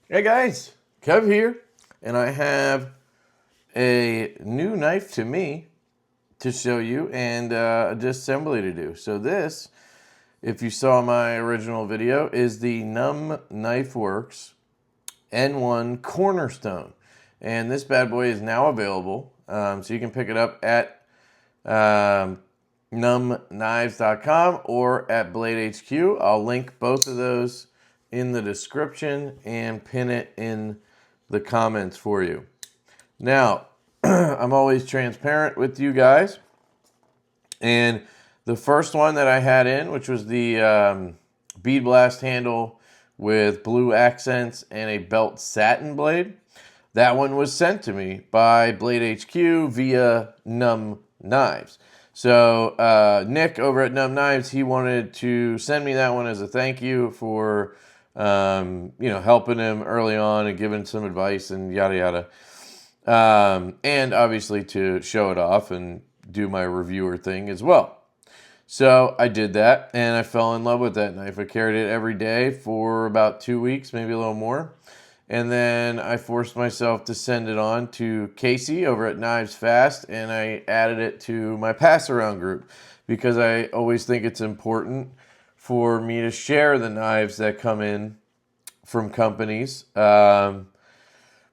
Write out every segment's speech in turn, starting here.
Hey guys, Kev here, and I have a new knife to me to show you and a disassembly to do. So this, if you saw my original video, is the Numb Knifeworks N1 Cornerstone. And this bad boy is now available, so you can pick it up at N.U.M.B or at Blade HQ. I'll link both of those in the description and pin it in the comments for you. Now, I'm always transparent with you guys. And the first one that I had in, which was the bead blast handle with blue accents and a belt satin blade, that one was sent to me by Blade HQ via Numb Knives. So Nick over at Numb Knives, he wanted to send me that one as a thank you for helping him early on and giving some advice and yada yada. And obviously to show it off and do my reviewer thing as well. So I did that and I fell in love with that knife. I carried it every day for about 2 weeks, maybe a little more. And then I forced myself to send it on to Casey over at Knives Fast, and I added it to my pass around group because I always think it's important for me to share the knives that come in from companies because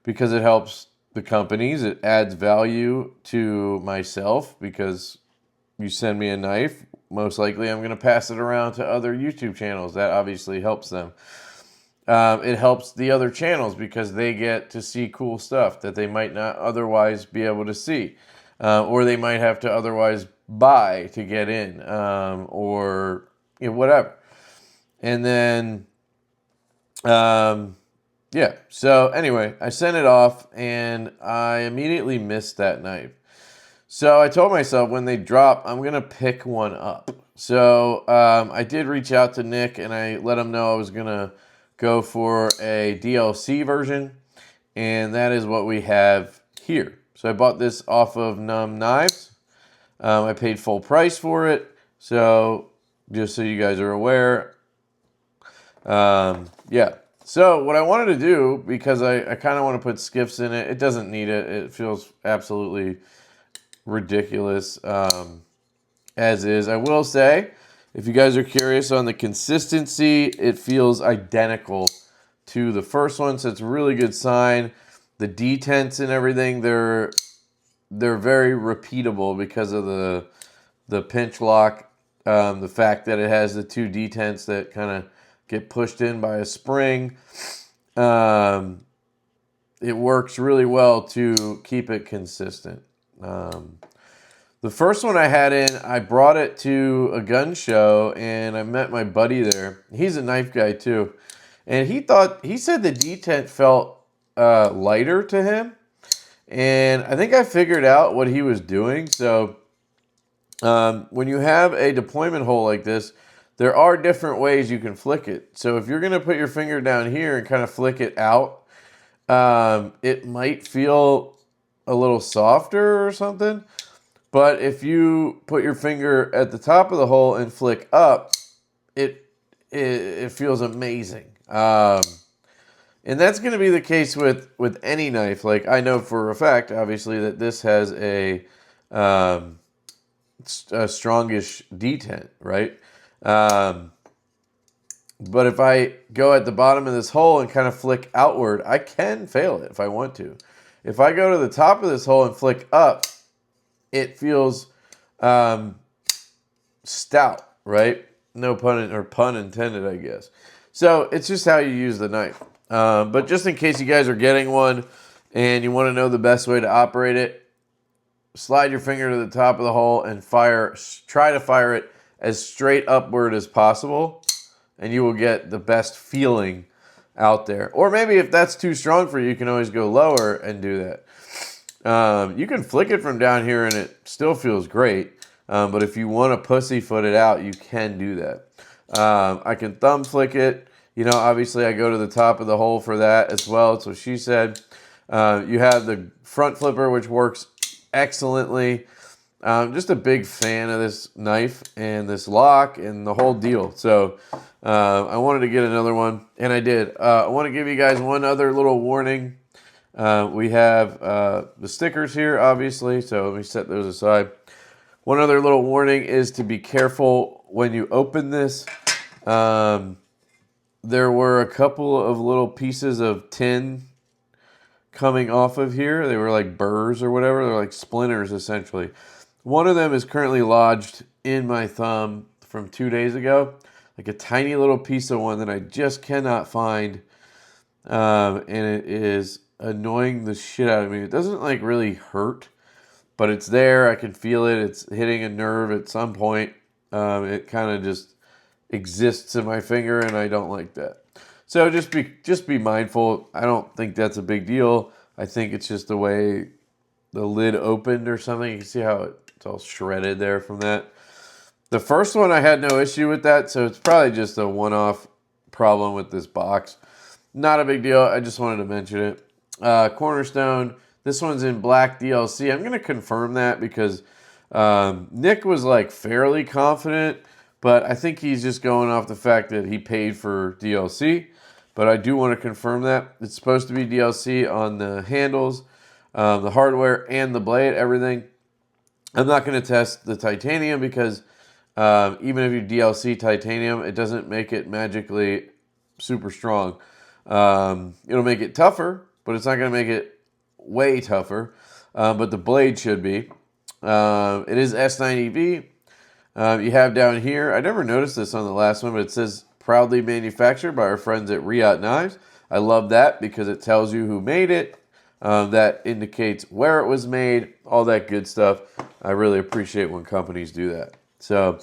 it helps the companies. It adds value to myself because you send me a knife, most likely I'm going to pass it around to other YouTube channels. That obviously helps them. It helps the other channels because they get to see cool stuff that they might not otherwise be able to see. Or they might have to otherwise buy to get in, or whatever. And then, yeah. So anyway, I sent it off and I immediately missed that knife. So I told myself when they drop, I'm going to pick one up. So I did reach out to Nick and I let him know I was going to go for a DLC version. And that is what we have here. So I bought this off of Numb Knives. I paid full price for it. So just so you guys are aware. Yeah. So what I wanted to do, because I kind of want to put skiffs in it. It doesn't need it. It feels absolutely ridiculous as is. I will say, if you guys are curious on the consistency, it feels identical to the first one, so it's a really good sign. The detents and everything, they're very repeatable because of the Pinch-Lok, the fact that it has the two detents that kind of get pushed in by a spring. It works really well to keep it consistent. The first one I had in, I brought it to a gun show and I met my buddy there. He's a knife guy too. And he said the detent felt lighter to him. And I think I figured out what he was doing. So when you have a deployment hole like this, there are different ways you can flick it. So if you're going to put your finger down here and kind of flick it out, it might feel a little softer or something. But if you put your finger at the top of the hole and flick up, it feels amazing. And that's going to be the case with any knife. Like I know for a fact, obviously, that this has a strongish detent, right? But if I go at the bottom of this hole and kind of flick outward, I can fail it if I want to. If I go to the top of this hole and flick up, it feels stout, right? No pun intended, I guess. So it's just how you use the knife. But just in case you guys are getting one and you want to know the best way to operate it, slide your finger to the top of the hole and try to fire it as straight upward as possible, and you will get the best feeling out there. Or maybe if that's too strong for you, you can always go lower and do that. You can flick it from down here and it still feels great. But if you want to pussyfoot it out, you can do that. I can thumb flick it. Obviously I go to the top of the hole for that as well. That's what she said. You have the front flipper, which works excellently. Just a big fan of this knife and this lock and the whole deal. So I wanted to get another one, and I did. I want to give you guys one other little warning. We have the stickers here, obviously, so let me set those aside. One other little warning is to be careful when you open this. There were a couple of little pieces of tin coming off of here. They were like burrs or whatever. They're like splinters, essentially. One of them is currently lodged in my thumb from 2 days ago. Like a tiny little piece of one that I just cannot find. And it is annoying the shit out of me. It doesn't like really hurt, but it's there. I can feel it. It's hitting a nerve at some point. It kind of just exists in my finger, and I don't like that. So just be mindful. I don't think that's a big deal. I think it's just the way the lid opened or something. You can see how it's all shredded there from that. The first one I had no issue with that, so it's probably just a one-off problem with this box. Not a big deal. I just wanted to mention it. Cornerstone. This one's in black DLC. I'm going to confirm that because Nick was like fairly confident, but I think he's just going off the fact that he paid for DLC. But I do want to confirm that. It's supposed to be DLC on the handles, the hardware, and the blade, everything. I'm not going to test the titanium because even if you DLC titanium, it doesn't make it magically super strong. It'll make it tougher, but it's not going to make it way tougher. But the blade should be. It is S90V. You have down here, I never noticed this on the last one, but it says proudly manufactured by our friends at Riot Knives. I love that because it tells you who made it. That indicates where it was made, all that good stuff. I really appreciate when companies do that. So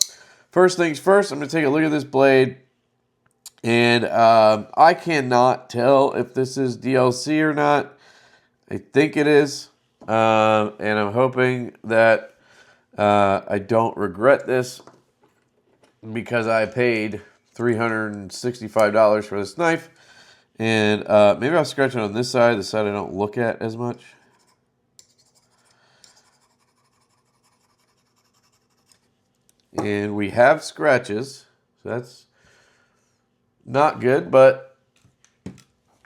first things first, I'm going to take a look at this blade. And I cannot tell if this is DLC or not. I think it is. And I'm hoping that I don't regret this because I paid $365 for this knife. And maybe I'll scratch it on this side, the side I don't look at as much. And we have scratches, so that's not good, but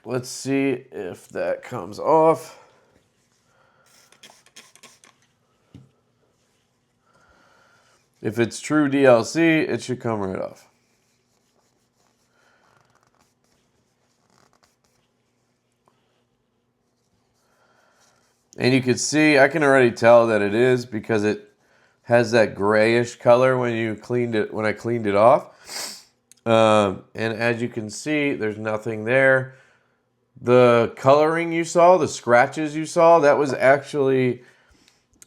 let's see if that comes off. If it's true DLC, it should come right off. And you can see, I can already tell that it is because it has that grayish color when I cleaned it off. And as you can see, there's nothing there. The coloring you saw, the scratches you saw, that was actually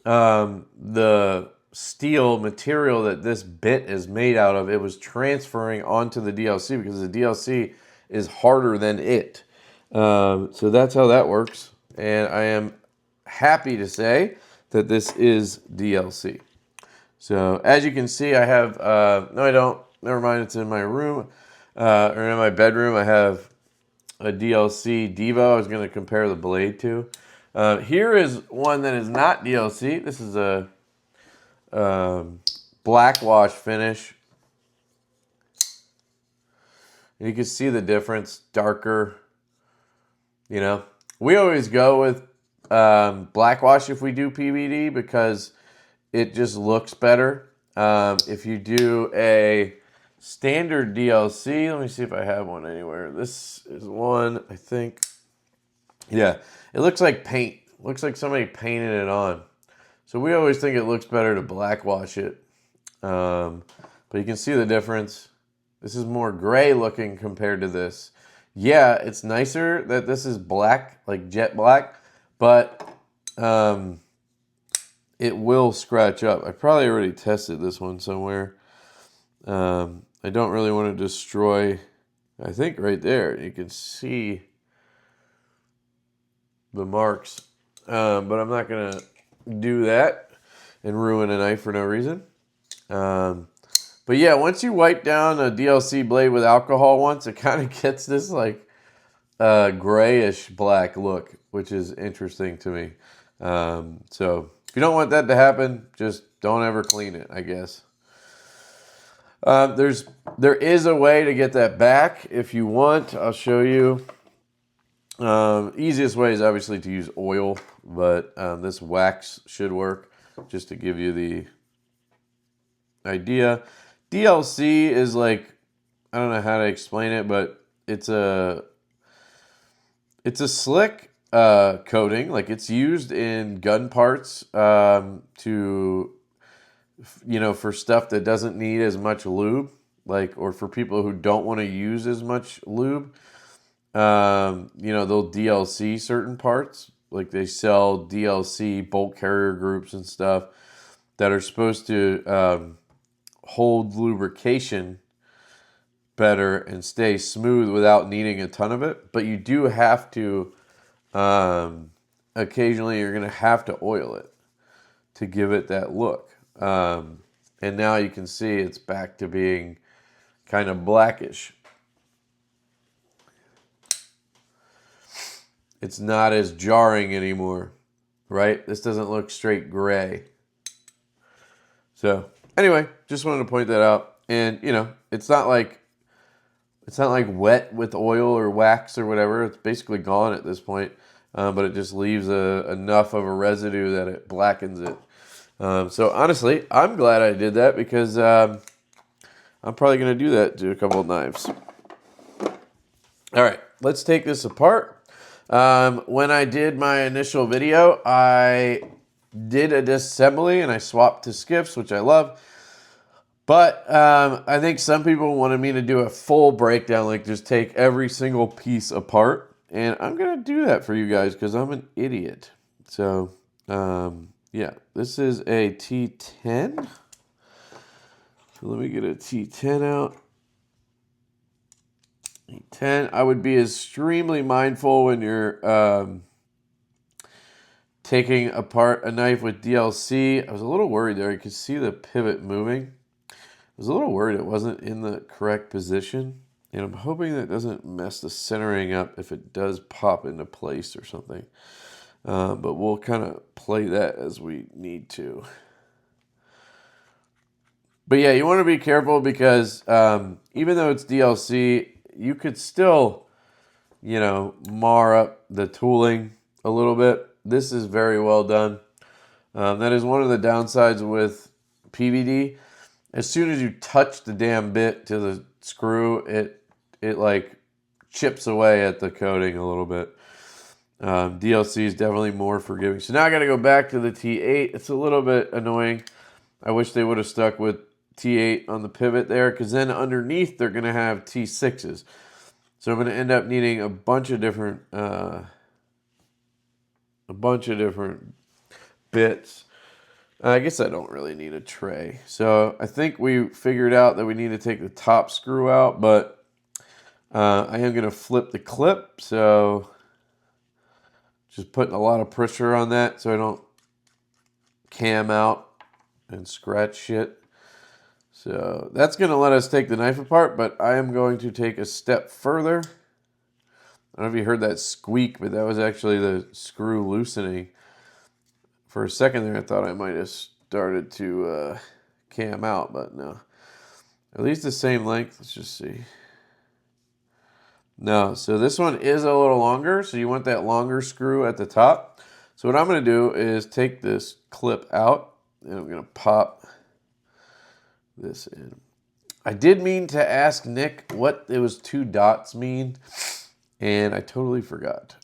the steel material that this bit is made out of. It was transferring onto the DLC because the DLC is harder than it. So that's how that works. And I am happy to say that this is DLC. So as you can see, I have, no I don't, never mind, it's in my room, or in my bedroom. I have a DLC Divo I was going to compare the blade to. Here is one that is not DLC. This is a black wash finish. And you can see the difference, darker. You know, we always go with black wash if we do PVD because it just looks better. If you do a standard DLC, let me see if I have one anywhere. This is one, I think. Yeah, it looks like paint. Looks like somebody painted it on. So we always think it looks better to black wash it. But you can see the difference. This is more gray looking compared to this. Yeah, it's nicer that this is black, like jet black, but it will scratch up. I probably already tested this one somewhere. I don't really want to destroy, I think right there, you can see the marks. But I'm not going to do that and ruin a knife for no reason. But yeah, once you wipe down a DLC blade with alcohol once, it kind of gets this like grayish black look, which is interesting to me. So If you don't want that to happen, just don't ever clean it, I guess. There is a way to get that back if you want. I'll show you. Easiest way is obviously to use oil, but this wax should work, just to give you the idea. DLC is like, I don't know how to explain it, but it's a slick coating. Like, it's used in gun parts to, for stuff that doesn't need as much lube, like, or for people who don't want to use as much lube. They'll DLC certain parts. Like, they sell DLC bolt carrier groups and stuff that are supposed to hold lubrication better and stay smooth without needing a ton of it. But you do have to, occasionally you're going to have to oil it to give it that look. And now you can see it's back to being kind of blackish. It's not as jarring anymore, right? This doesn't look straight gray. So anyway, just wanted to point that out. And it's not like wet with oil or wax or whatever. It's basically gone at this point, but it just leaves enough of a residue that it blackens it. So honestly, I'm glad I did that, because I'm probably going to do that to a couple of knives. All right, let's take this apart. When I did my initial video, I did a disassembly and I swapped to skiffs, which I love. But I think some people wanted me to do a full breakdown, like just take every single piece apart. And I'm going to do that for you guys because I'm an idiot. So, yeah, this is a T10. So let me get a T10 out. T10, I would be extremely mindful when you're taking apart a knife with DLC. I was a little worried there. You could see the pivot moving. I was a little worried it wasn't in the correct position. And I'm hoping that doesn't mess the centering up if it does pop into place or something. But we'll kind of play that as we need to. But yeah, you want to be careful because even though it's DLC, you could still, mar up the tooling a little bit. This is very well done. That is one of the downsides with PVD. As soon as you touch the damn bit to the screw, it like chips away at the coating a little bit. DLC is definitely more forgiving. So now I got to go back to the T8. It's a little bit annoying. I wish they would have stuck with T8 on the pivot there, because then underneath they're going to have T6s. So I'm going to end up needing a bunch of different bits. I guess I don't really need a tray. So I think we figured out that we need to take the top screw out, but I am going to flip the clip. So just putting a lot of pressure on that so I don't cam out and scratch shit. So that's going to let us take the knife apart, but I am going to take a step further. I don't know if you heard that squeak, but that was actually the screw loosening. For a second there, I thought I might have started to cam out, but no. At least the same length. Let's just see. No, so this one is a little longer, so you want that longer screw at the top. So what I'm going to do is take this clip out, and I'm going to pop this in. I did mean to ask Nick what those two dots mean, and I totally forgot.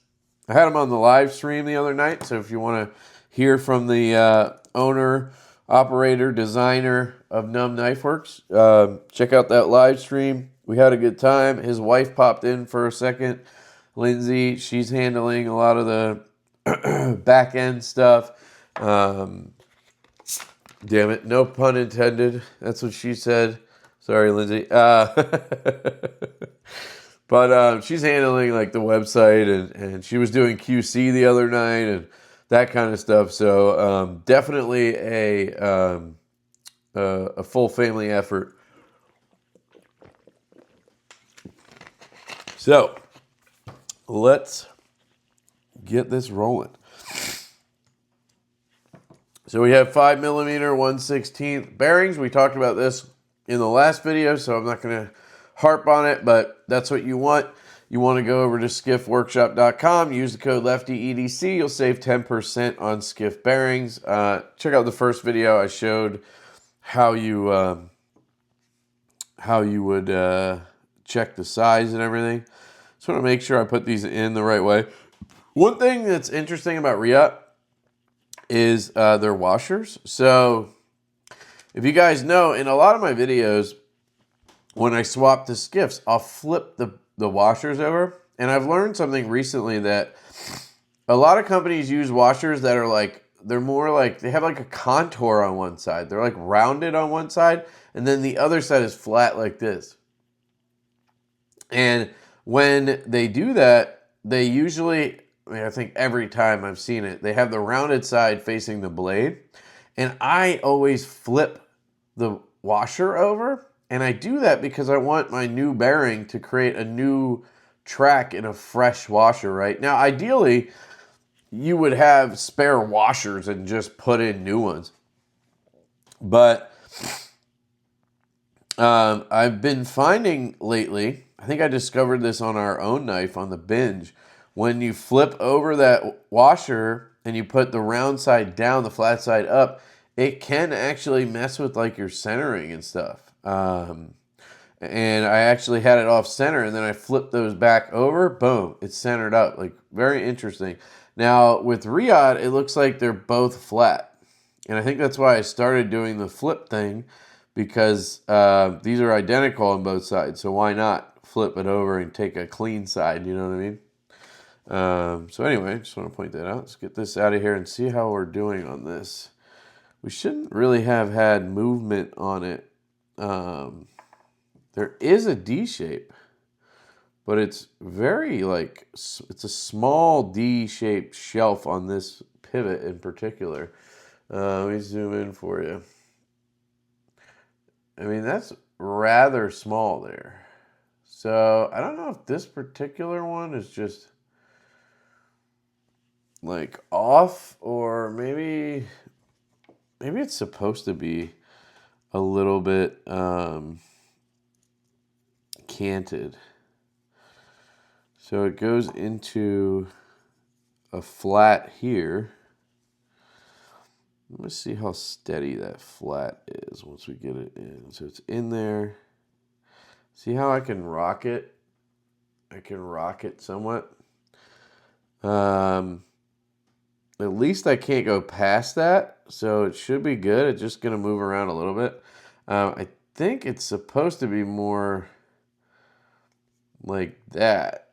I had him on the live stream the other night, so if you want to hear from the owner, operator, designer of Numb Knifeworks, check out that live stream. We had a good time. His wife popped in for a second, Lindsay. She's handling a lot of the back end stuff. Damn it, no pun intended. That's what she said. Sorry, Lindsay. But she's handling like the website, and she was doing QC the other night and that kind of stuff. So definitely a full family effort. So let's get this rolling. So we have 5mm 1/16 bearings. We talked about this in the last video, so I'm not going to harp on it, but that's what you want. You want to go over to skiffworkshop.com, use the code LeftyEDC. You'll save 10% on skiff bearings. Check out the first video. I showed how you would check the size and everything. Just want to make sure I put these in the right way. One thing that's interesting about Riot is their washers. So if you guys know, in a lot of my videos, when I swap the skiffs, I'll flip the washers over. And I've learned something recently that a lot of companies use washers that are like, they're more like, they have like a contour on one side. They're like rounded on one side, and then the other side is flat like this. And when they do that, they usually, I think every time I've seen it, they have the rounded side facing the blade. And I always flip the washer over. And I do that because I want my new bearing to create a new track in a fresh washer, right? Now, ideally, you would have spare washers and just put in new ones. But I've been finding lately, I think I discovered this on our own knife on the binge, when you flip over that washer and you put the round side down, the flat side up, it can actually mess with like your centering and stuff. And I actually had it off center, and then I flipped those back over, boom, it's centered up. Like, very interesting. Now, with Riot, it looks like they're both flat. And I think that's why I started doing the flip thing, because these are identical on both sides. So why not flip it over and take a clean side, you know what I mean? So anyway, just want to point that out. Let's get this out of here and see how we're doing on this. We shouldn't really have had movement on it. There is a D shape, but it's very like, it's a small D-shaped shelf on this pivot in particular. Let me zoom in for you. I mean, that's rather small there. So I don't know if this particular one is just like off, or maybe it's supposed to be a little bit canted. So it goes into a flat here. Let me see how steady that flat is once we get it in. So it's in there. See how I can rock it? I can rock it somewhat. At least I can't go past that, so it should be good. It's just going to move around a little bit. I think it's supposed to be more like that,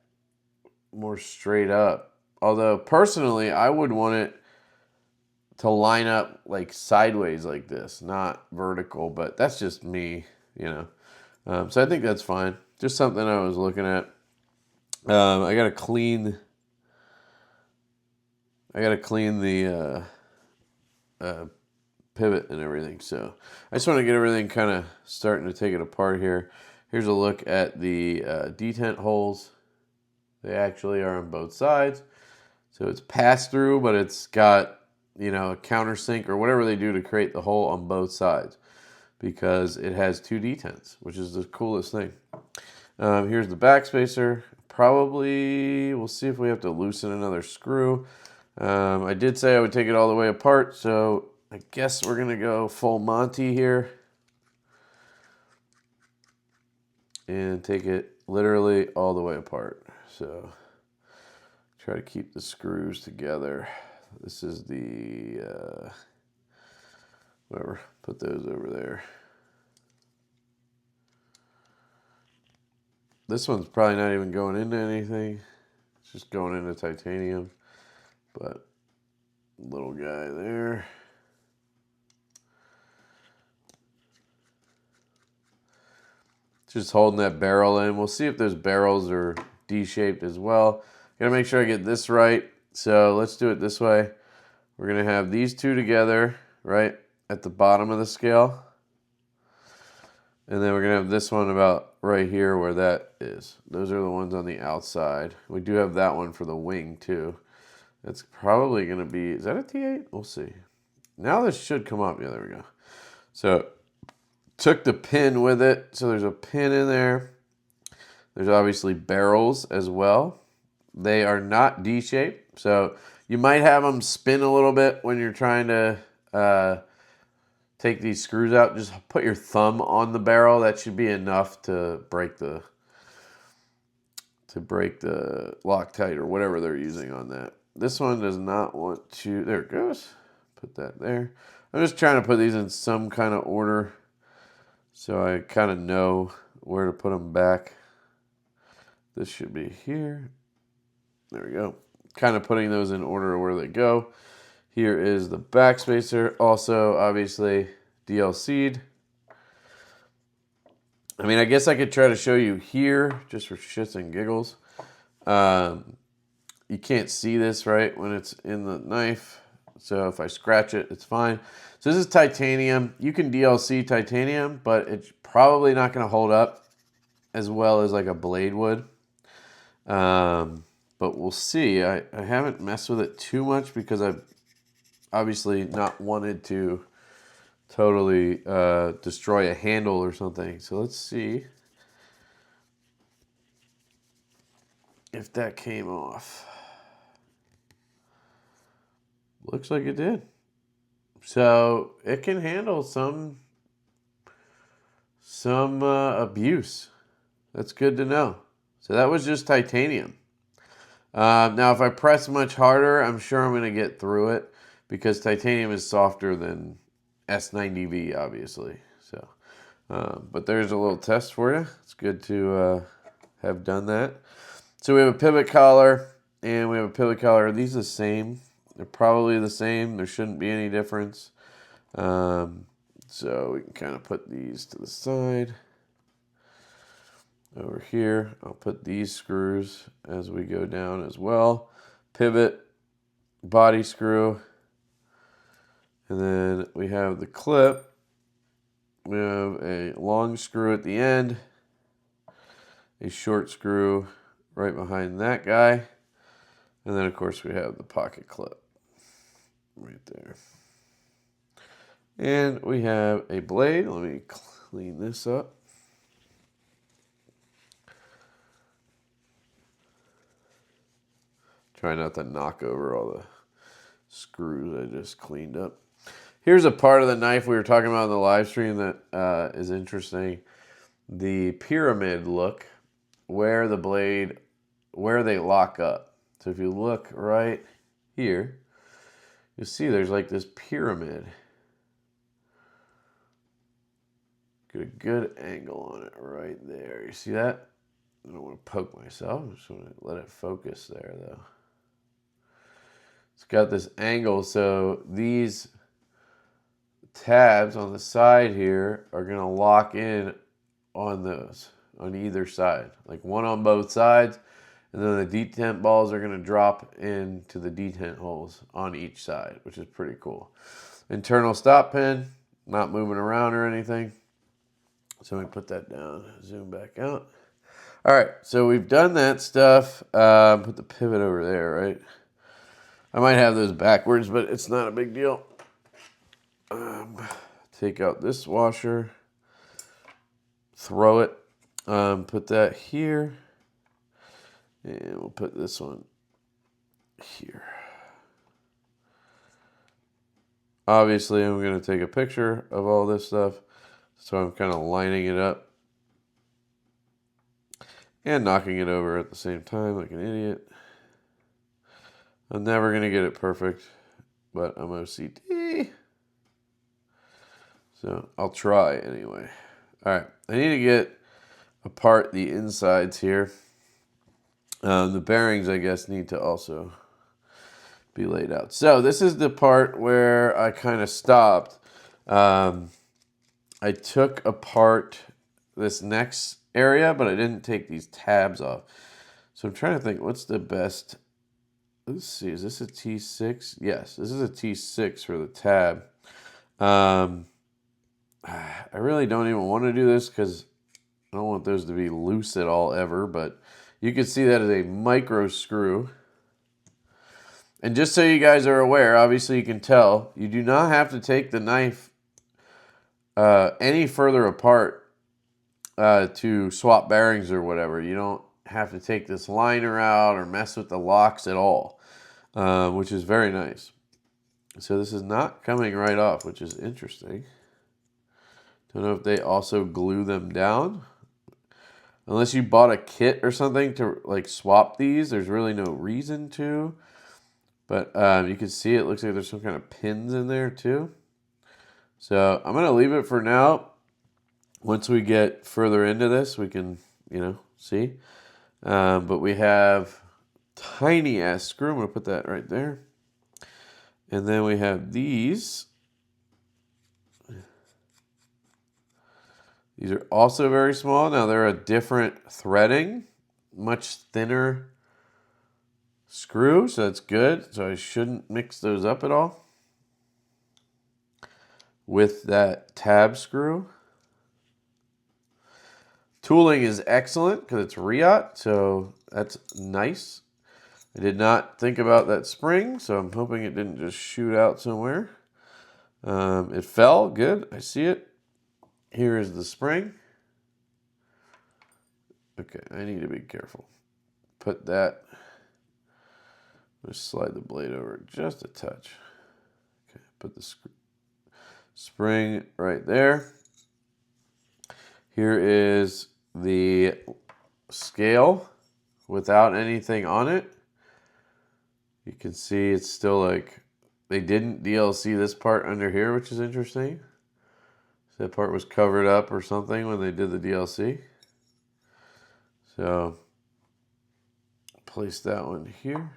more straight up. Although, personally, I would want it to line up like sideways like this, not vertical, but that's just me, you know. So I think that's fine. Just something I was looking at. I gotta clean the pivot and everything. So I just want to get everything kind of starting to take it apart here. Here's a look at the detent holes. They actually are on both sides. So it's pass through, but it's got, you know, a countersink or whatever they do to create the hole on both sides, because it has two detents, which is the coolest thing. Here's the backspacer. Probably, we'll see if we have to loosen another screw. I did say I would take it all the way apart, so I guess we're going to go full Monty here and take it literally all the way apart. So try to keep the screws together. This is the, whatever, put those over there. This one's probably not even going into anything. It's just going into titanium. But little guy there. Just holding that barrel in. We'll see if those barrels are D-shaped as well. Gotta make sure I get this right. So let's do it this way. We're gonna have these two together, right, at the bottom of the scale. And then we're gonna have this one about right here where that is. Those are the ones on the outside. We do have that one for the wing too. That's probably gonna be, is that a T8? We'll see. Now this should come up. Yeah, there we go. So took the pin with it. So there's a pin in there. There's obviously barrels as well. They are not D-shaped. So you might have them spin a little bit when you're trying to take these screws out. Just put your thumb on the barrel. That should be enough to break the Loctite or whatever they're using on that. This one does not want to. There it goes. Put that there. I'm just trying to put these in some kind of order so I kind of know where to put them back. This should be here. There we go. Kind of putting those in order of where they go. Here is the back spacer. Also, obviously, DLC'd. I mean, I guess I could try to show you here, just for shits and giggles. You can't see this, right, when it's in the knife. So if I scratch it, it's fine. So this is titanium. You can DLC titanium, but it's probably not going to hold up as well as like a blade would. But we'll see. I haven't messed with it too much because I've obviously not wanted to totally destroy a handle or something. So let's see if that came off. Looks like it did. So it can handle some abuse. That's good to know. So that was just titanium. Now if I press much harder, I'm sure I'm going to get through it because titanium is softer than S90V, obviously. So, but there's a little test for you. It's good to have done that. So we have a pivot collar and we have a pivot collar. Are these the same? They're probably the same. There shouldn't be any difference. So we can kind of put these to the side. Over here, I'll put these screws as we go down as well. Pivot, body screw. And then we have the clip. We have a long screw at the end. A short screw right behind that guy. And then, of course, we have the pocket clip right there. And we have a blade. Let me clean this up. Try not to knock over all the screws I just cleaned up. Here's a part of the knife we were talking about in the live stream that is interesting. The pyramid look, where they lock up. So if you look right here, you'll see there's like this pyramid. Get a good angle on it right there. You see that? I don't want to poke myself. I just want to let it focus there though. It's got this angle, so these tabs on the side here are going to lock in on those, on either side. Like one on both sides, and then the detent balls are going to drop into the detent holes on each side, which is pretty cool. Internal stop pin, not moving around or anything. So we put that down, zoom back out. All right, so we've done that stuff. Put the pivot over there, right? I might have those backwards, but it's not a big deal. Take out this washer, throw it, put that here, and we'll put this one here. Obviously, I'm going to take a picture of all this stuff, so I'm kind of lining it up and knocking it over at the same time like an idiot. I'm never going to get it perfect, but I'm OCD. So I'll try anyway. All right, I need to get apart the insides here. The bearings, I guess, need to also be laid out. So this is the part where I kind of stopped. I took apart this next area, but I didn't take these tabs off. So I'm trying to think, what's the best? Let's see, is this a T6? Yes, this is a T6 for the tab. I really don't even want to do this because I don't want those to be loose at all ever, but you can see that is a micro screw. And just so you guys are aware, obviously you can tell, you do not have to take the knife any further apart to swap bearings or whatever. You don't have to take this liner out or mess with the locks at all, which is very nice. So this is not coming right off, which is interesting. Don't know if they also glue them down. Unless you bought a kit or something to like swap these, there's really no reason to. But you can see it looks like there's some kind of pins in there too. So I'm going to leave it for now. Once we get further into this, we can, see. But we have tiny ass screw. I'm going to put that right there. And then we have these. These are also very small. Now they're a different threading, much thinner screw, so that's good. So I shouldn't mix those up at all with that tab screw. Tooling is excellent because it's Riot, so that's nice. I did not think about that spring, so I'm hoping it didn't just shoot out somewhere. It fell, good, I see it. Here is the spring. Okay, I need to be careful. Put that, just slide the blade over just a touch. Okay, put the spring right there. Here is the scale without anything on it. You can see it's still like, they didn't DLC this part under here, which is interesting. So that part was covered up or something when they did the DLC. So, place that one here.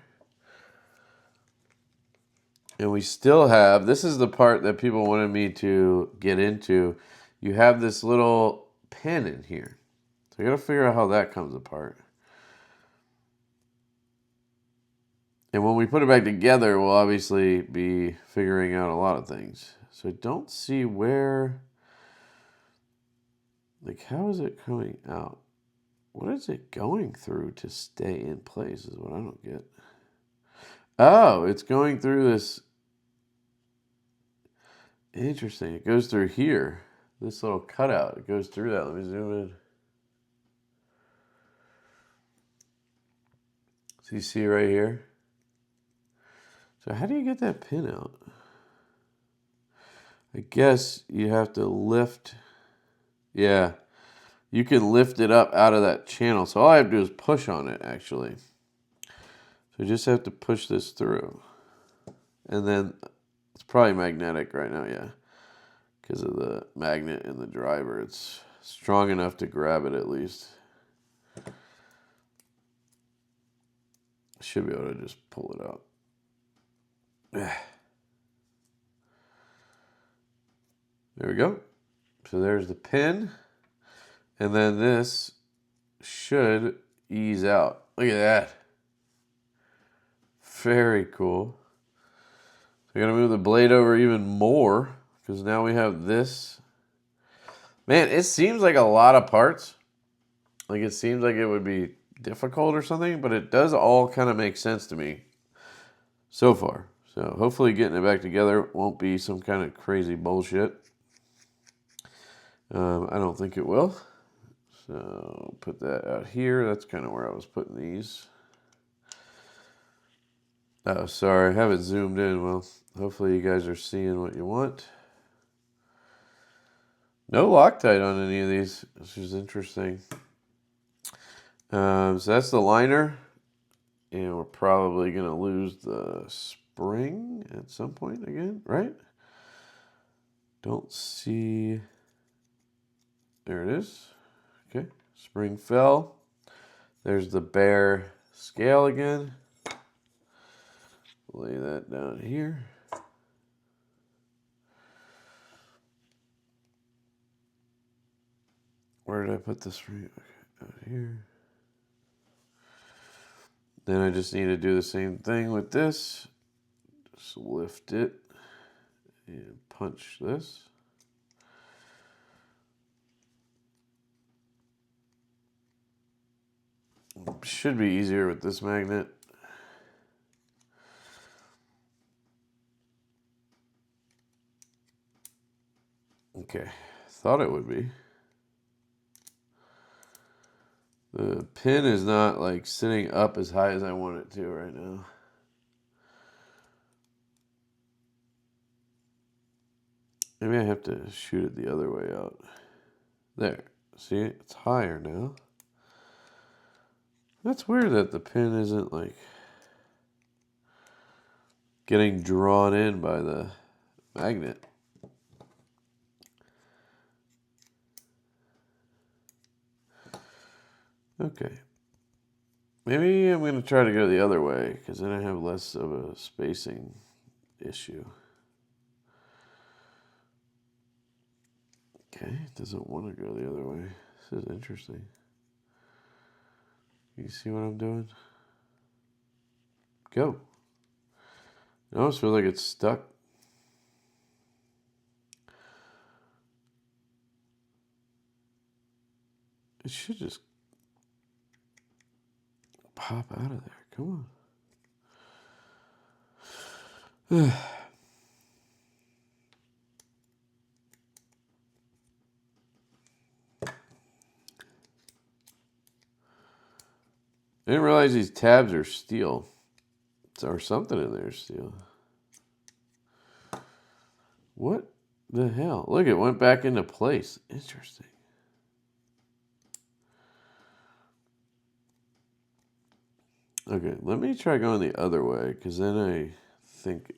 And we still have, this is the part that people wanted me to get into. You have this little pin in here. So I gotta figure out how that comes apart. And when we put it back together, we'll obviously be figuring out a lot of things. So I don't see where, like, how is it coming out? What is it going through to stay in place is what I don't get. Oh, it's going through this. Interesting. It goes through here. This little cutout. It goes through that. Let me zoom in. So you see right here? So how do you get that pin out? I guess you have to lift. Yeah. You can lift it up out of that channel. So all I have to do is push on it, actually. So you just have to push this through. And then it's probably magnetic right now, yeah. Because of the magnet in the driver. It's strong enough to grab it at least. Should be able to just pull it out. There we go. So there's the pin. And then this should ease out. Look at that. Very cool. So I'm going to move the blade over even more because now we have this. Man, it seems like a lot of parts. Like it seems like it would be difficult or something, but it does all kind of make sense to me so far. So hopefully getting it back together won't be some kind of crazy bullshit. I don't think it will. So put that out here. That's kind of where I was putting these. Oh, sorry, I haven't zoomed in. Well, hopefully you guys are seeing what you want. No Loctite on any of these, which is interesting. So that's the liner. And we're probably going to lose the spring at some point again, right? Don't see. There it is. Okay, spring fell. There's the bare scale again. Lay that down here. Where did I put the spring? Okay, out here. Then I just need to do the same thing with this. Just lift it and punch this. Should be easier with this magnet. Okay, thought it would be. The pin is not like sitting up as high as I want it to right now. Maybe I have to shoot it the other way out. There. See, it's higher now. That's weird that the pin isn't like getting drawn in by the magnet. Okay. Maybe I'm going to try to go the other way because then I have less of a spacing issue. Okay, it doesn't want to go the other way. This is interesting. You see what I'm doing? Go. I almost feel like it's stuck. It should just pop out of there. Come on. I didn't realize these tabs are steel. Or something in there is steel. What the hell? Look, it went back into place. Interesting. Okay, let me try going the other way, because then I think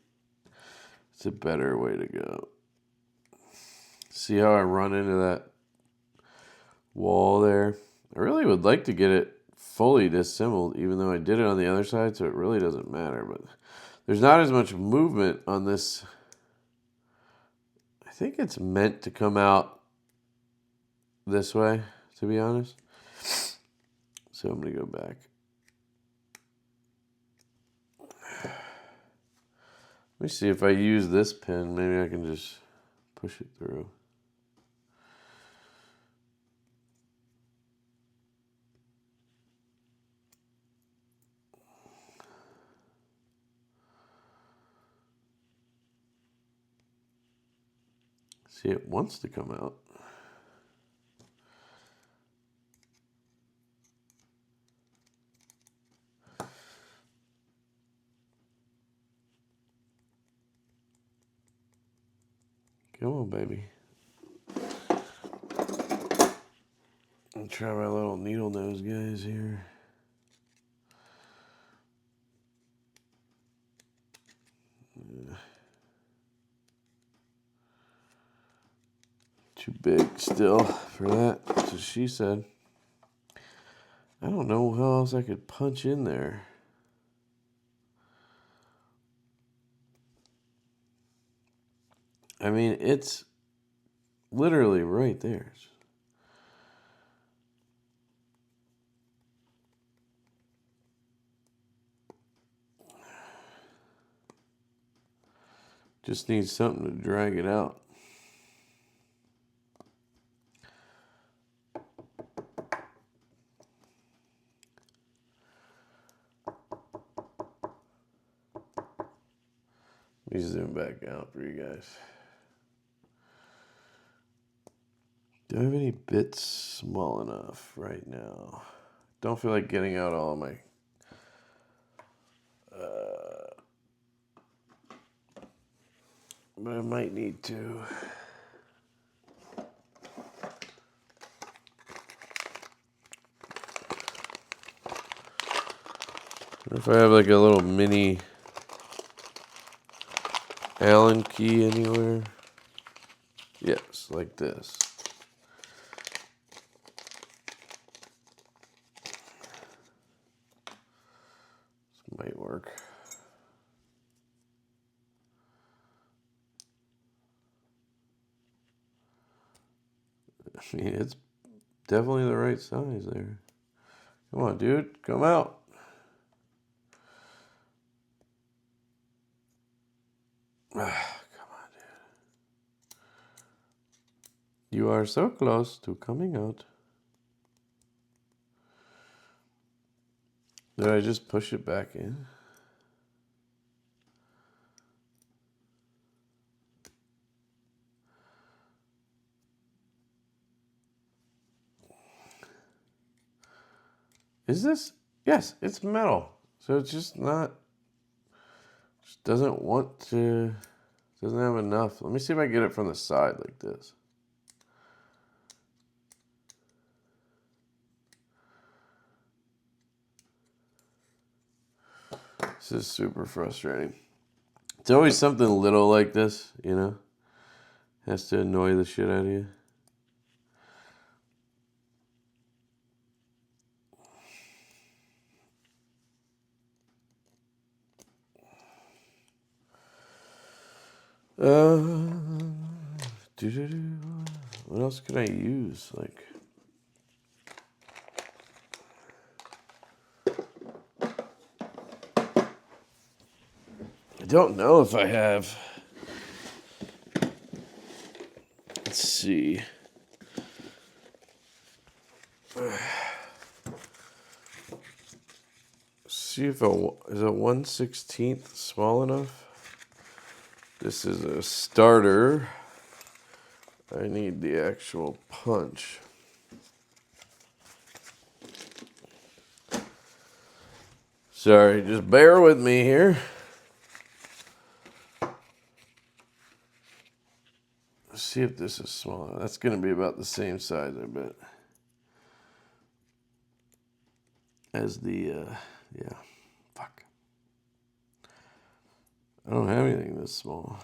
it's a better way to go. See how I run into that wall there? I really would like to get it fully disassembled, even though I did it on the other side, so it really doesn't matter. But there's not as much movement on this. I think it's meant to come out this way, to be honest. So I'm going to go back. Let me see if I use this pin, maybe I can just push it through. See, it wants to come out. Come on, baby. I'll try my little needle nose guys here. Too big still for that. That's what she said. I don't know how else I could punch in there. I mean, it's literally right there. Just needs something to drag it out. Let me zoom back out for you guys. Do I have any bits small enough right now? Don't feel like getting out all of my... but I might need to. What if I have like a little mini Allen key anywhere? Yes, like this. This might work. I mean, it's definitely the right size there. Come on, dude, come out. Come on, dude. You are so close to coming out. Did I just push it back in? Is this? Yes, it's metal. So it's just not, just doesn't want to, doesn't have enough. Let me see if I can get it from the side like this. This is super frustrating. It's always something little like this, you know? Has to annoy the shit out of you. What else could I use? Like, I don't know if I have. Let's see. See if is a 1/16 small enough. This is a starter. I need the actual punch. Sorry, just bear with me here. Let's see if this is small enough. That's going to be about the same size, I bet, as the, yeah, fuck. I don't have anything this small.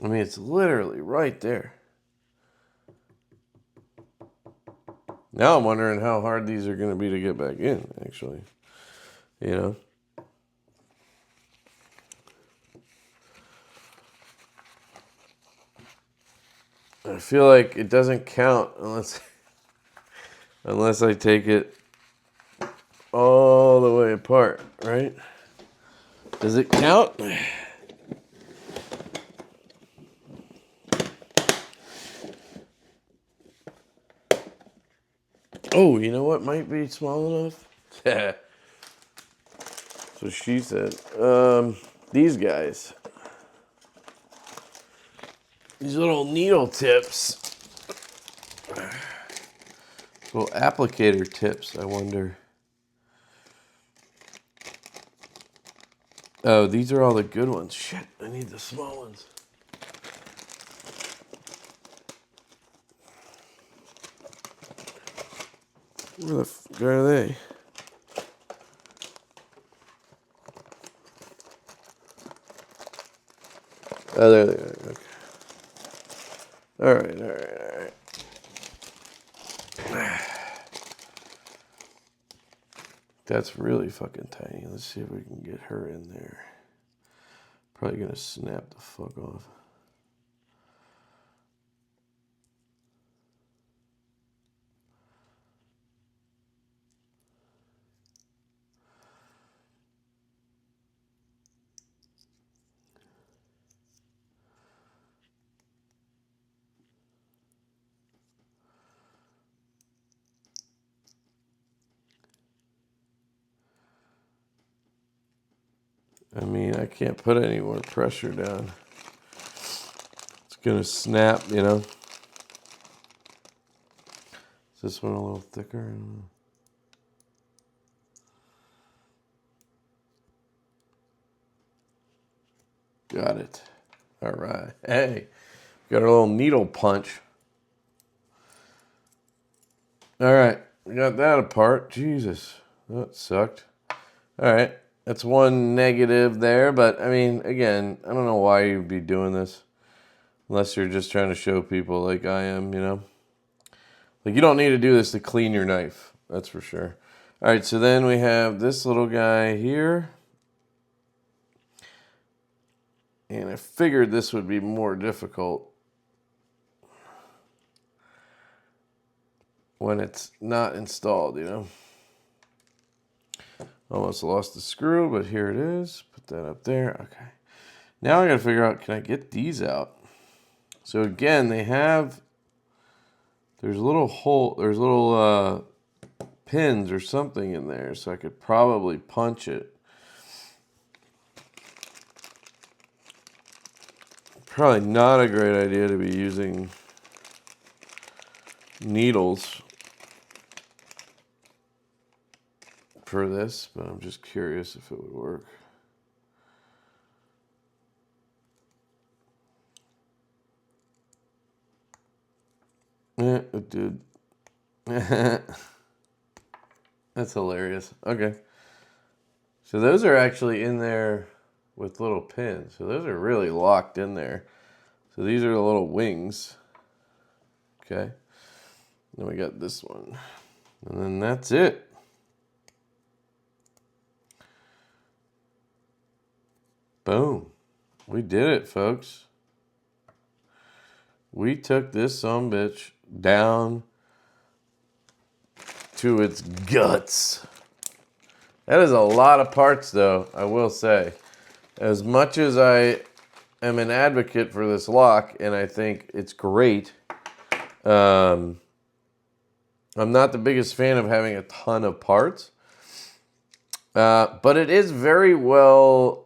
I mean, it's literally right there. Now I'm wondering how hard these are going to be to get back in, actually. You know? I feel like it doesn't count unless I take it all the way apart, right? Does it count? Oh, you know what might be small enough? Yeah. So she said. These guys. These little needle tips. Little applicator tips, I wonder. Oh, these are all the good ones. Shit, I need the small ones. Where the fuck are they? Oh, there they are. Okay. All right. That's really fucking tiny. Let's see if we can get her in there. Probably gonna snap the fuck off. I mean, I can't put any more pressure down. It's gonna snap, you know. Is this one a little thicker? Got it. All right. Hey, got a little needle punch. All right, we got that apart. Jesus, that sucked. All right, that's one negative there, but I mean, again, I don't know why you'd be doing this unless you're just trying to show people like I am, you know? Like, you don't need to do this to clean your knife, that's for sure. All right, so then we have this little guy here. And I figured this would be more difficult when it's not installed, you know? Almost lost the screw, but here it is. Put that up there. Okay. Now I gotta figure out, can I get these out? So again, they have, there's a little hole, there's little pins or something in there, so I could probably punch it. Probably not a great idea to be using needles for this, but I'm just curious if it would work. Yeah, it did. That's hilarious. Okay. So those are actually in there with little pins. So those are really locked in there. So these are the little wings. Okay. Then we got this one. And then that's it. Boom. We did it, folks. We took this sumbitch down to its guts. That is a lot of parts, though, I will say. As much as I am an advocate for this lock, and I think it's great, I'm not the biggest fan of having a ton of parts. But it is very well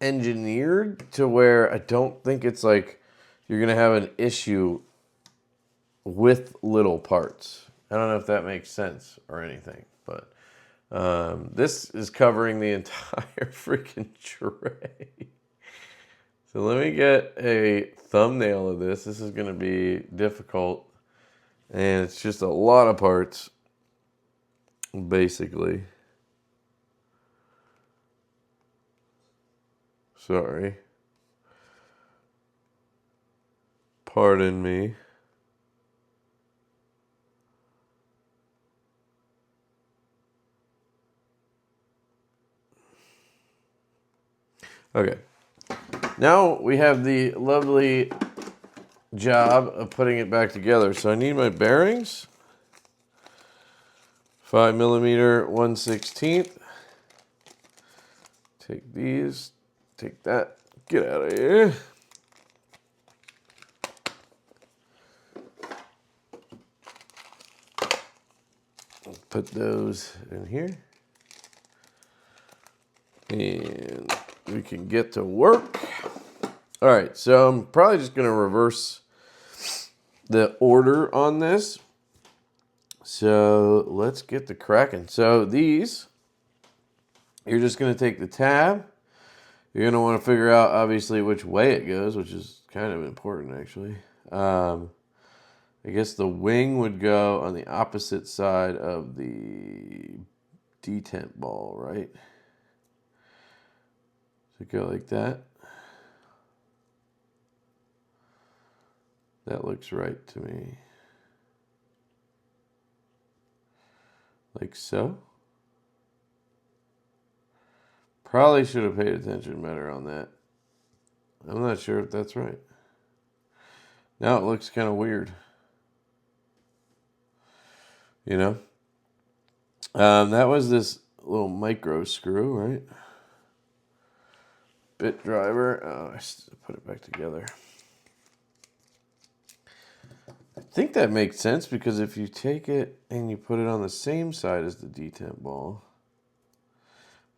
engineered to where I don't think it's like you're going to have an issue with little parts. I don't know if that makes sense or anything, but this is covering the entire freaking tray. So let me get a thumbnail of this. This is going to be difficult, and it's just a lot of parts, basically. Sorry. Pardon me. Okay. Now we have the lovely job of putting it back together. So I need my bearings. 5mm 1/16. Take these. Take that. Get out of here. Put those in here. And we can get to work. All right, so I'm probably just going to reverse the order on this. So let's get to cracking. So these, you're just going to take the tab. You're going to want to figure out, obviously, which way it goes, which is kind of important, actually. I guess the wing would go on the opposite side of the detent ball, right? So go like that. That looks right to me. Like so. Probably should have paid attention better on that. I'm not sure if that's right. Now it looks kind of weird. You know? That was this little micro screw, right? Bit driver. Oh, I put it back together. I think that makes sense because if you take it and you put it on the same side as the detent ball,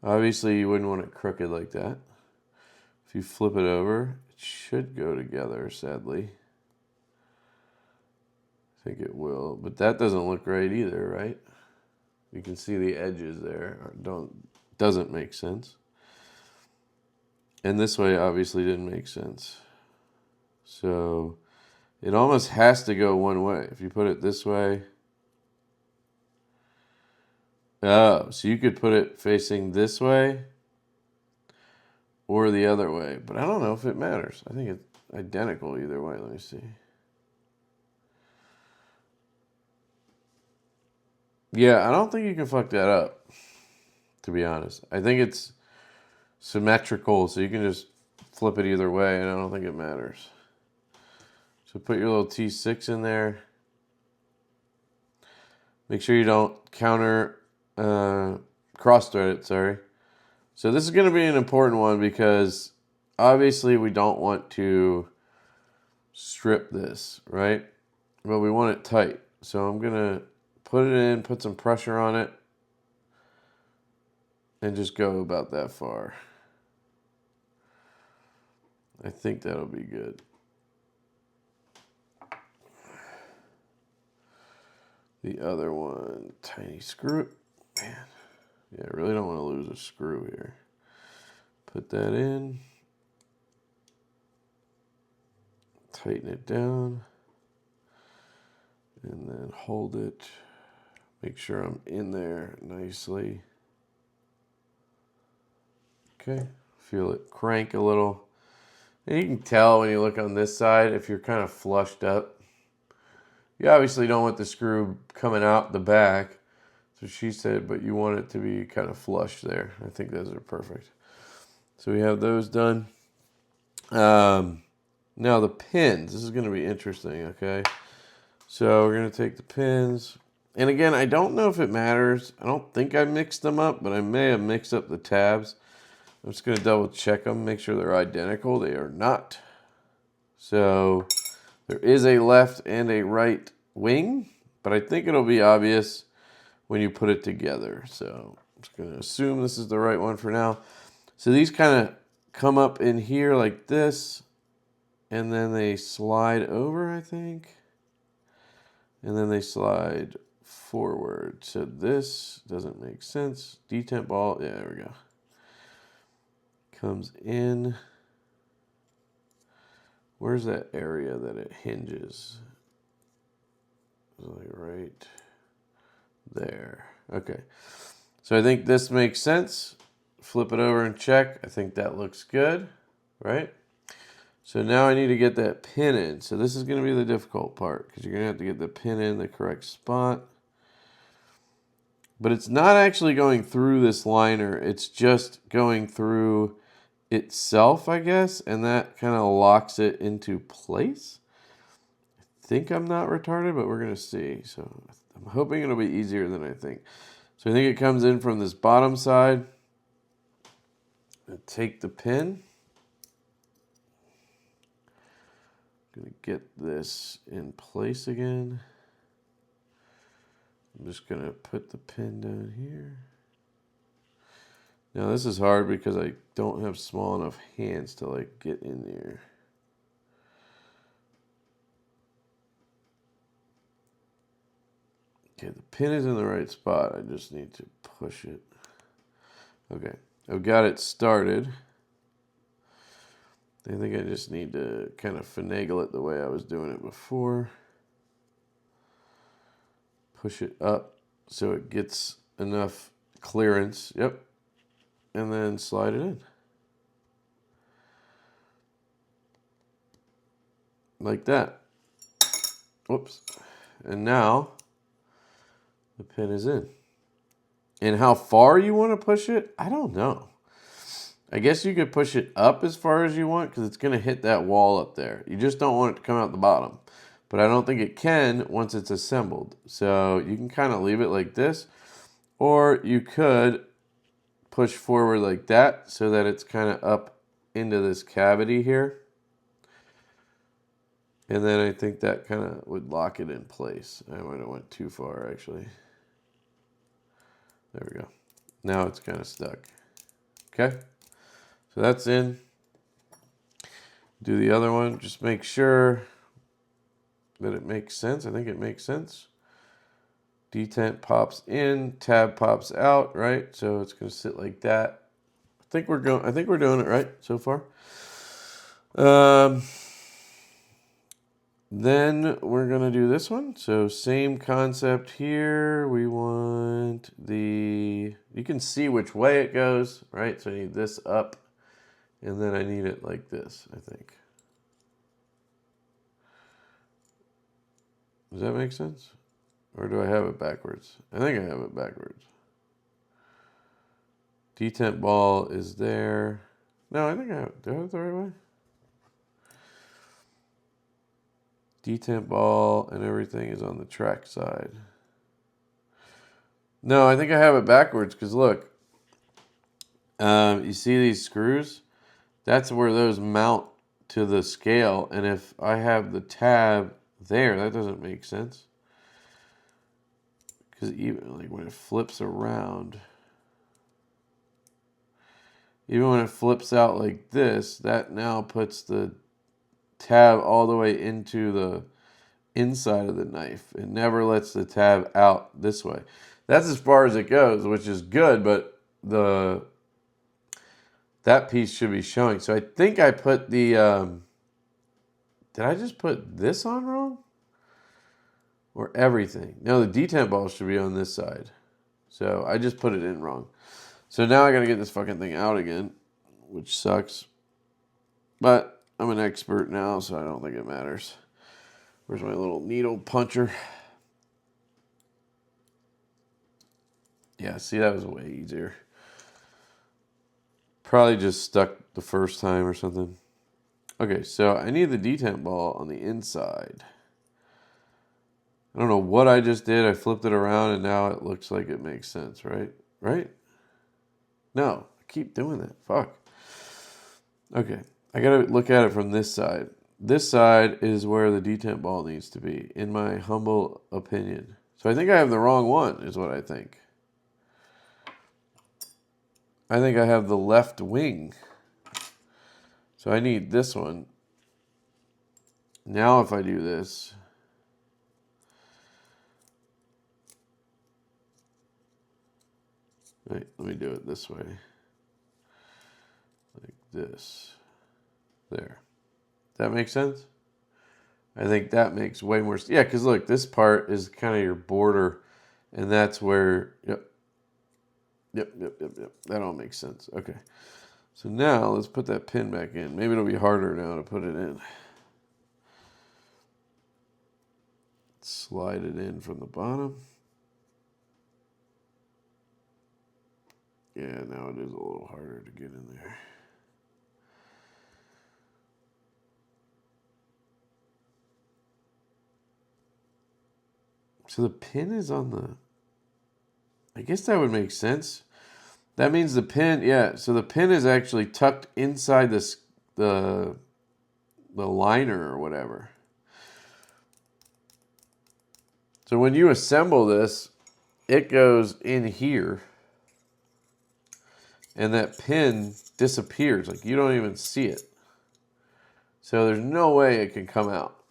obviously you wouldn't want it crooked like that. If you flip it over, it should go together, sadly. I think it will, but that doesn't look right either, right? You can see the edges there doesn't make sense. And this way obviously didn't make sense. So it almost has to go one way. If you put it this way. Oh, so you could put it facing this way or the other way. But I don't know if it matters. I think it's identical either way. Let me see. Yeah, I don't think you can fuck that up, to be honest. I think it's symmetrical, so you can just flip it either way, and I don't think it matters. So put your little T6 in there. Make sure you don't cross-thread it, sorry. So this is going to be an important one because obviously we don't want to strip this, right? But we want it tight. So I'm going to put it in, put some pressure on it, and just go about that far. I think that'll be good. The other one, tiny screw. Man, yeah, I really don't want to lose a screw here. Put that in. Tighten it down. And then hold it. Make sure I'm in there nicely. Okay, feel it crank a little. And you can tell when you look on this side if you're kind of flushed up. You obviously don't want the screw coming out the back. So she said, but you want it to be kind of flush there. I think those are perfect. So we have those done. Now the pins. This is going to be interesting, okay? So we're going to take the pins. And again, I don't know if it matters. I don't think I mixed them up, but I may have mixed up the tabs. I'm just going to double check them, make sure they're identical. They are not. So there is a left and a right wing, but I think it'll be obvious when you put it together. So I'm just going to assume this is the right one for now. So these kind of come up in here like this, and then they slide over, I think. And then they slide forward. So this doesn't make sense. Detent ball, yeah, there we go. Comes in. Where's that area that it hinges? Like right there. Okay. So I think this makes sense. Flip it over and check. I think that looks good, right? So now I need to get that pin in. So this is going to be the difficult part because you're going to have to get the pin in the correct spot. But it's not actually going through this liner. It's just going through itself, I guess, and that kind of locks it into place. I think I'm not retarded, but we're going to see. So I'm hoping it'll be easier than I think. So I think it comes in from this bottom side. Take the pin. I'm going to get this in place again. I'm just going to put the pin down here. Now this is hard because I don't have small enough hands to like get in there. Okay, the pin is in the right spot. I just need to push it. Okay, I've got it started. I think I just need to kind of finagle it the way I was doing it before. Push it up so it gets enough clearance. Yep. And then slide it in. Like that. Whoops. And now the pin is in. And how far you want to push it, I don't know. I guess you could push it up as far as you want because it's going to hit that wall up there. You just don't want it to come out the bottom. But I don't think it can once it's assembled. So you can kind of leave it like this. Or you could push forward like that so that it's kind of up into this cavity here. And then I think that kind of would lock it in place. I might have went too far actually. There we go. Now it's kind of stuck. Okay. So that's in. Do the other one. Just make sure that it makes sense. I think it makes sense. Detent pops in, tab pops out, right? So it's going to sit like that. I think we're doing it right so far. Then we're going to do this one. So same concept here. We want you can see which way it goes, right? So I need this up, and then I need it like this, I think. Does that make sense? Or do I have it backwards? I think I have it backwards. Detent ball is there. No, I think do I have it the right way? Detent ball and everything is on the track side. No, I think I have it backwards because look, you see these screws? That's where those mount to the scale. And if I have the tab there, that doesn't make sense. Because even like when it flips around, even when it flips out like this, that now puts the tab all the way into the inside of the knife. It never lets the tab out this way. That's as far as it goes, which is good, but that piece should be showing. So I think I put the, did I just put this on wrong? Or everything? No, the detent ball should be on this side. So I just put it in wrong. So now I gotta get this fucking thing out again, which sucks. But I'm an expert now, so I don't think it matters. Where's my little needle puncher? Yeah, see, that was way easier. Probably just stuck the first time or something. Okay, so I need the detent ball on the inside. I don't know what I just did. I flipped it around and now it looks like it makes sense, right? Right? No, I keep doing that. Fuck. Okay, I gotta look at it from this side. This side is where the detent ball needs to be, in my humble opinion. So I think I have the wrong one, is what I think. I think I have the left wing. So I need this one. Now if I do this, wait, let me do it this way. Like this. There. That makes sense? I think that makes way more sense. Yeah, because look, this part is kind of your border, and that's where, yep. That all makes sense. Okay. So now let's put that pin back in. Maybe it'll be harder now to put it in. Slide it in from the bottom. Yeah, now it is a little harder to get in there. So the pin is on the, I guess that would make sense. That means the pin, yeah, so the pin is actually tucked inside this, the liner or whatever. So when you assemble this, it goes in here. And that pin disappears. Like, you don't even see it. So there's no way it can come out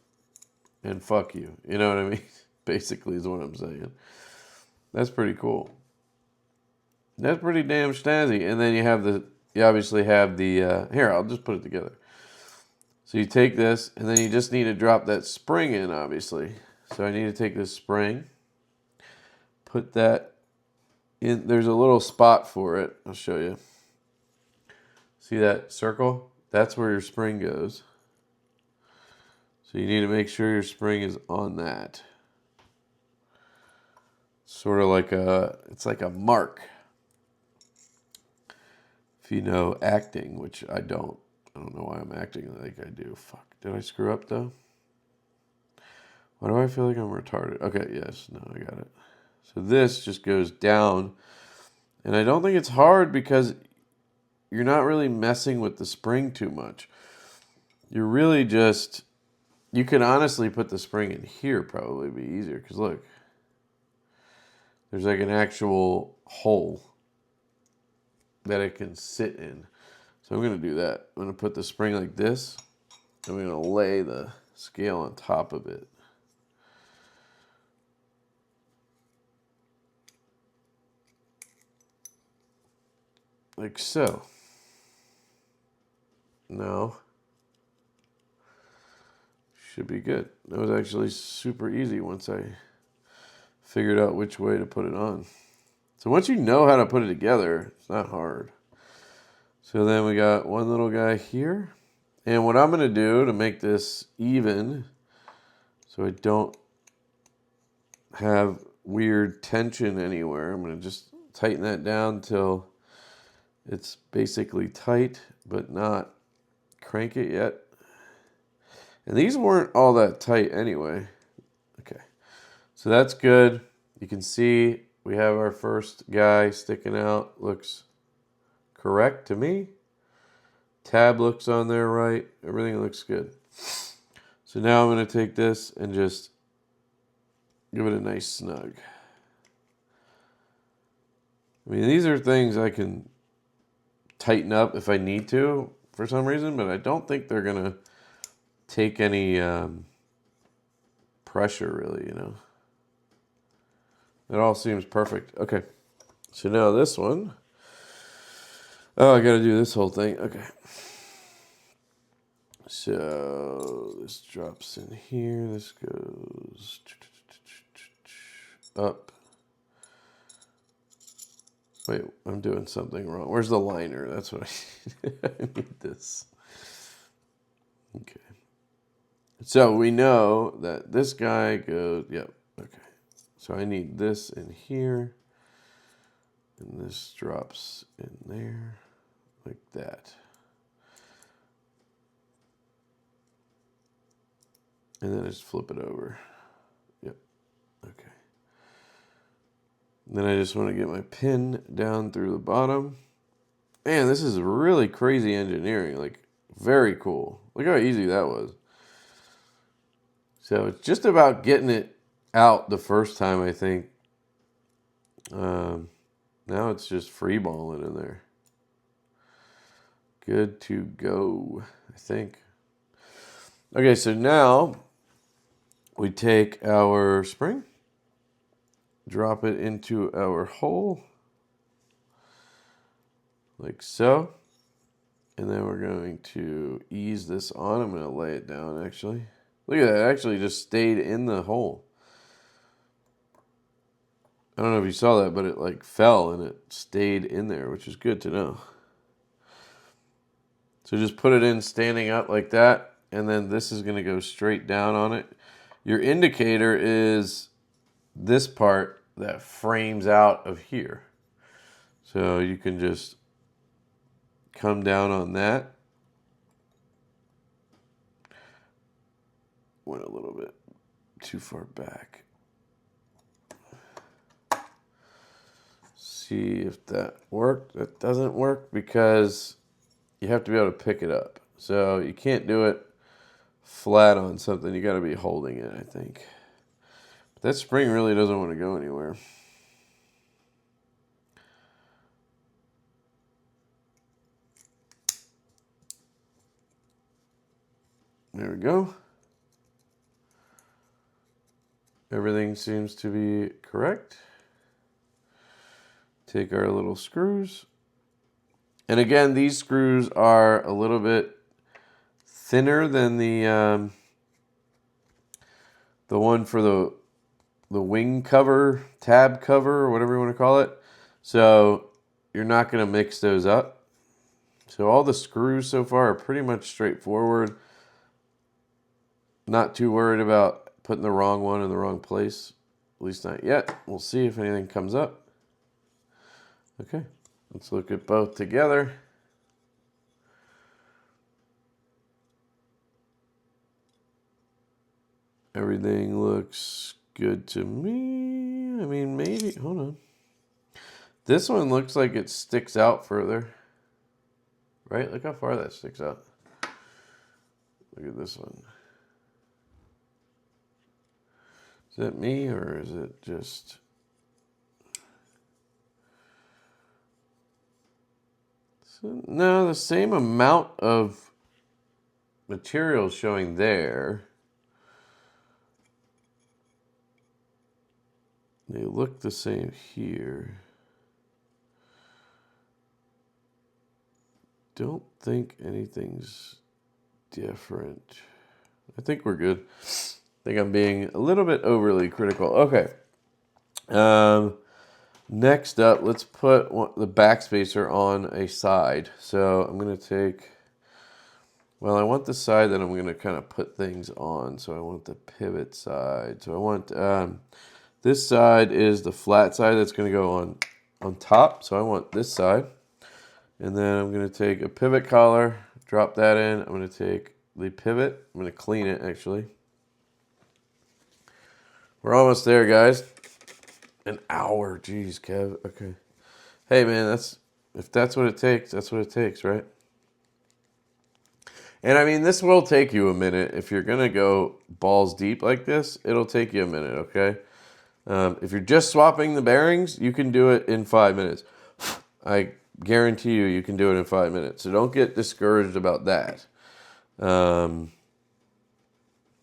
and fuck you. You know what I mean? Basically is what I'm saying. That's pretty cool. That's pretty damn snazzy. And then you obviously have the, here, I'll just put it together. So you take this, and then you just need to drop that spring in, obviously. So I need to take this spring, put that in. There's a little spot for it. I'll show you. See that circle? That's where your spring goes. So you need to make sure your spring is on that. Sort of like it's like a mark. If you know acting, which I don't. I don't know why I'm acting like I do. Fuck. Did I screw up though? Why do I feel like I'm retarded? Okay, yes. No, I got it. So this just goes down. And I don't think it's hard because you're not really messing with the spring too much. You're really just, you could honestly put the spring in here, probably be easier. Because look, there's like an actual hole that it can sit in. So I'm going to do that. I'm going to put the spring like this. I'm going to lay the scale on top of it. Like so. No. Should be good. That was actually super easy once I figured out which way to put it on. So once you know how to put it together, it's not hard. So then we got one little guy here. And what I'm going to do to make this even, so I don't have weird tension anywhere, I'm going to just tighten that down till it's basically tight, but not crank it yet. And these weren't all that tight anyway. Okay, so that's good. You can see we have our first guy sticking out. Looks correct to me. Tab looks on there right. Everything looks good. So now I'm going to take this and just give it a nice snug. I mean, these are things I can tighten up if I need to for some reason, but I don't think they're going to take any pressure really, you know. It all seems perfect. Okay. So now this one. Oh, I got to do this whole thing. Okay. So this drops in here. This goes up. Wait, I'm doing something wrong. Where's the liner? That's what I need. I need this. Okay. So we know that this guy goes, yep, okay. So I need this in here. And this drops in there like that. And then I just flip it over. Yep, okay. And then I just want to get my pin down through the bottom. Man, this is really crazy engineering. Like, very cool. Look how easy that was. So it's just about getting it out the first time, I think. Now it's just free balling in there. Good to go, I think. Okay, so now we take our spring, drop it into our hole, like so. And then we're going to ease this on. I'm going to lay it down, actually. Look at that, it actually just stayed in the hole. I don't know if you saw that, but it like fell and it stayed in there, which is good to know. So just put it in standing up like that, and then this is going to go straight down on it. Your indicator is this part that frames out of here. So you can just come down on that. Went a little bit too far back. See if that worked. That doesn't work because you have to be able to pick it up. So you can't do it flat on something. You got to be holding it, I think. But that spring really doesn't want to go anywhere. There we go. Everything seems to be correct. Take our little screws. And again, these screws are a little bit thinner than the one for the wing cover, tab cover, or whatever you want to call it. So you're not going to mix those up. So all the screws so far are pretty much straightforward. Not too worried about putting the wrong one in the wrong place. At least not yet. We'll see if anything comes up. Okay, let's look at both together. Everything looks good to me. I mean, maybe, hold on. This one looks like it sticks out further. Right? Look how far that sticks out. Look at this one. Is that me or is it just... So, no, the same amount of material showing there. They look the same here. Don't think anything's different. I think we're good. I think I'm being a little bit overly critical. Okay. Next up, let's put the backspacer on a side. So I'm going to take, well, I want the side that I'm going to kind of put things on. So I want the pivot side. So I want, this side is the flat side that's going to go on top. So I want this side. And then I'm going to take a pivot collar, drop that in. I'm going to take the pivot. I'm going to clean it, actually. We're almost there, guys. An hour, geez, Kev. Okay. Hey, man, if that's what it takes, that's what it takes, right? And I mean, this will take you a minute. If you're gonna go balls deep like this, it'll take you a minute, okay? If you're just swapping the bearings, you can do it in 5 minutes. I guarantee you, you can do it in 5 minutes. So don't get discouraged about that.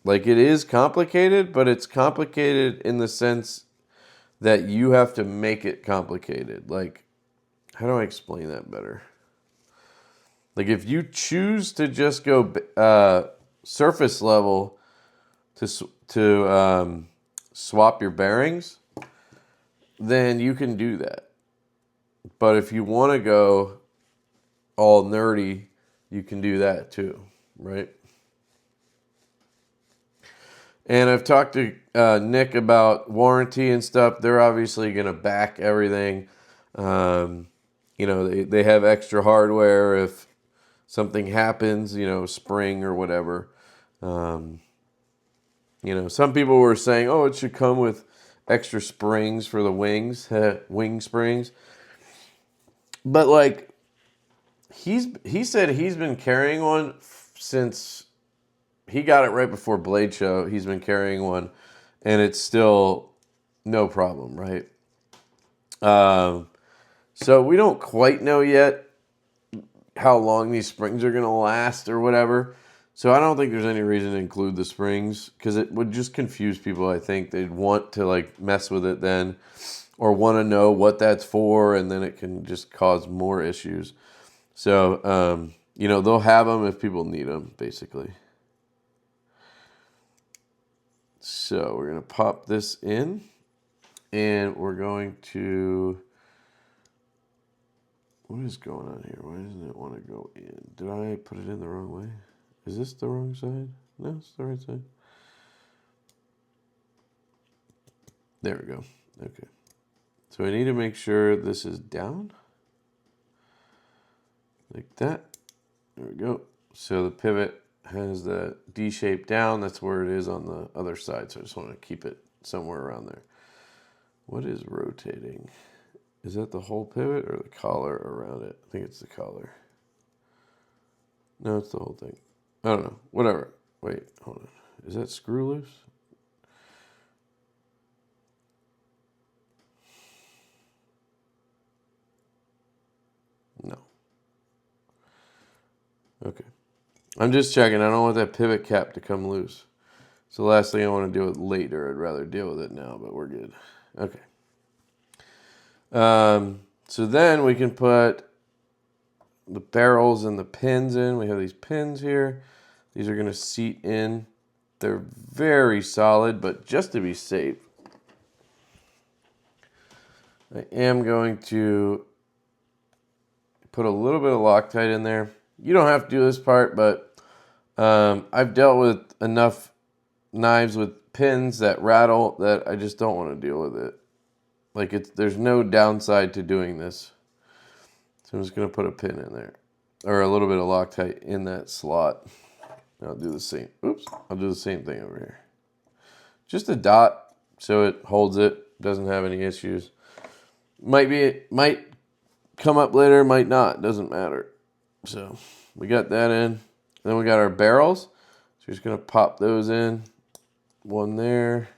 Like, it is complicated, but it's complicated in the sense that you have to make it complicated. Like, how do I explain that better? Like, if you choose to just go surface level to swap your bearings, then you can do that. But if you want to go all nerdy, you can do that too, right? And I've talked to Nick about warranty and stuff. They're obviously going to back everything. You know, they have extra hardware if something happens, you know, spring or whatever. You know, some people were saying, oh, it should come with extra springs for the wings, wing springs. But like, he said he's been carrying one since he got it right before Blade Show. He's been carrying one, and it's still no problem, right? So we don't quite know yet how long these springs are going to last or whatever. So I don't think there's any reason to include the springs because it would just confuse people. I think they'd want to like mess with it then or want to know what that's for, and then it can just cause more issues. So, you know, they'll have them if people need them, basically. So we're going to pop this in, and we're going to... What is going on here? Why doesn't it want to go in? Did I put it in the wrong way? Is this the wrong side? No, it's the right side. There we go. Okay. So I need to make sure this is down. Like that. There we go. So the pivot has the D shape down. That's where it is on the other side. So I just want to keep it somewhere around there. What is rotating? Is that the whole pivot or the collar around it? I think it's the collar. No, it's the whole thing. I don't know. Whatever. Wait, hold on. Is that screw loose? No. Okay. I'm just checking. I don't want that pivot cap to come loose. It's the last thing I want to deal with later. I'd rather deal with it now, but we're good. Okay. So then we can put the barrels and the pins in. We have these pins here. These are going to seat in. They're very solid, but just to be safe, I am going to put a little bit of Loctite in there. You don't have to do this part, but I've dealt with enough knives with pins that rattle that I just don't want to deal with it. Like, there's no downside to doing this. So I'm just going to put a pin in there. Or a little bit of Loctite in that slot. I'll do the same. Oops. I'll do the same thing over here. Just a dot so it holds it. Doesn't have any issues. Might come up later, might not. Doesn't matter. So we got that in. Then we got our barrels. So we're just going to pop those in. One there.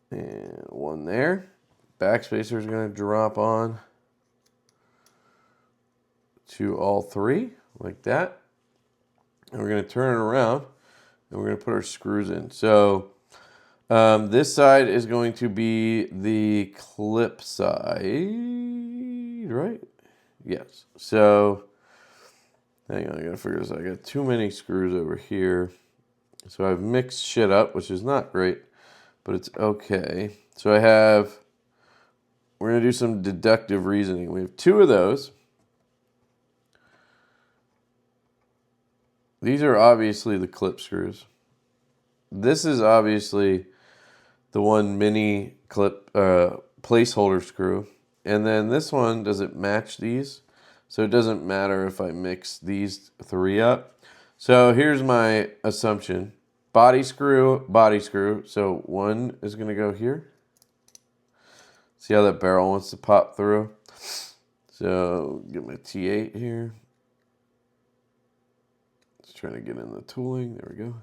And one there. Backspacer is going to drop on to all three, like that. And we're going to turn it around, and we're going to put our screws in. So this side is going to be the clip side, right? Yes. So hang on, I got to figure this out. I got too many screws over here. So I've mixed shit up, which is not great, but it's okay. So we're going to do some deductive reasoning. We have two of those. These are obviously the clip screws. This is obviously the one mini clip placeholder screw. And then this one, does it match these? So it doesn't matter if I mix these three up. So here's my assumption. Body screw, body screw. So one is going to go here. See how that barrel wants to pop through? So get my T8 here. Just trying to get in the tooling. There we go.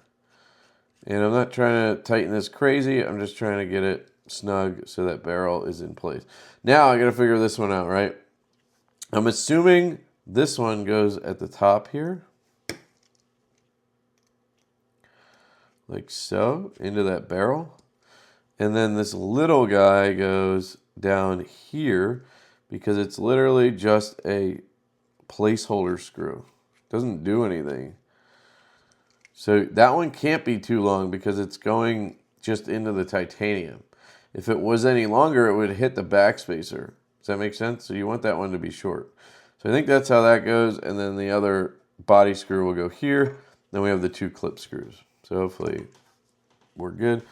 And I'm not trying to tighten this crazy. I'm just trying to get it snug so that barrel is in place. Now I got to figure this one out, right? I'm assuming this one goes at the top here. Like so, into that barrel. And then this little guy goes down here because it's literally just a placeholder screw. Doesn't do anything. So that one can't be too long because it's going just into the titanium. If it was any longer, it would hit the backspacer. Does that make sense? So you want that one to be short. So I think that's how that goes. And then the other body screw will go here. Then we have the 2 clip screws. So hopefully we're good.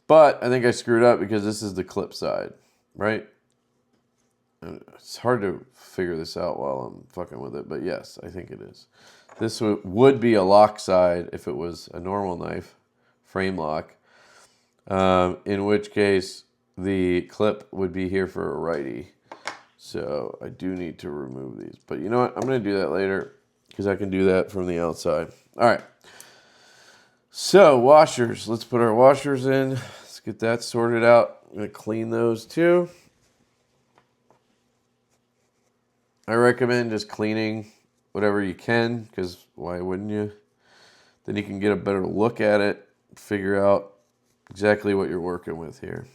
But I think I screwed up because this is the clip side, right? It's hard to figure this out while I'm fucking with it, but yes, I think it is. This would be a lock side if it was a normal knife, frame lock, in which case the clip would be here for a righty. So I do need to remove these. But you know what? I'm going to do that later because I can do that from the outside. All right. So washers. Let's put our washers in. Let's get that sorted out. I'm going to clean those too. I recommend just cleaning whatever you can, because why wouldn't you? Then you can get a better look at it, figure out exactly what you're working with here.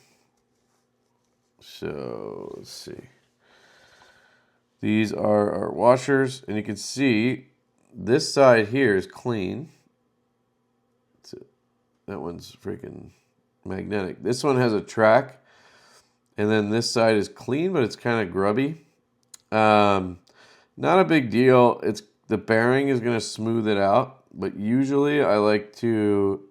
So let's see. These are our washers, and you can see this side here is clean. That one's freaking magnetic. This one has a track, and then this side is clean, but it's kind of grubby. Not a big deal. It's the bearing is going to smooth it out, but usually I like to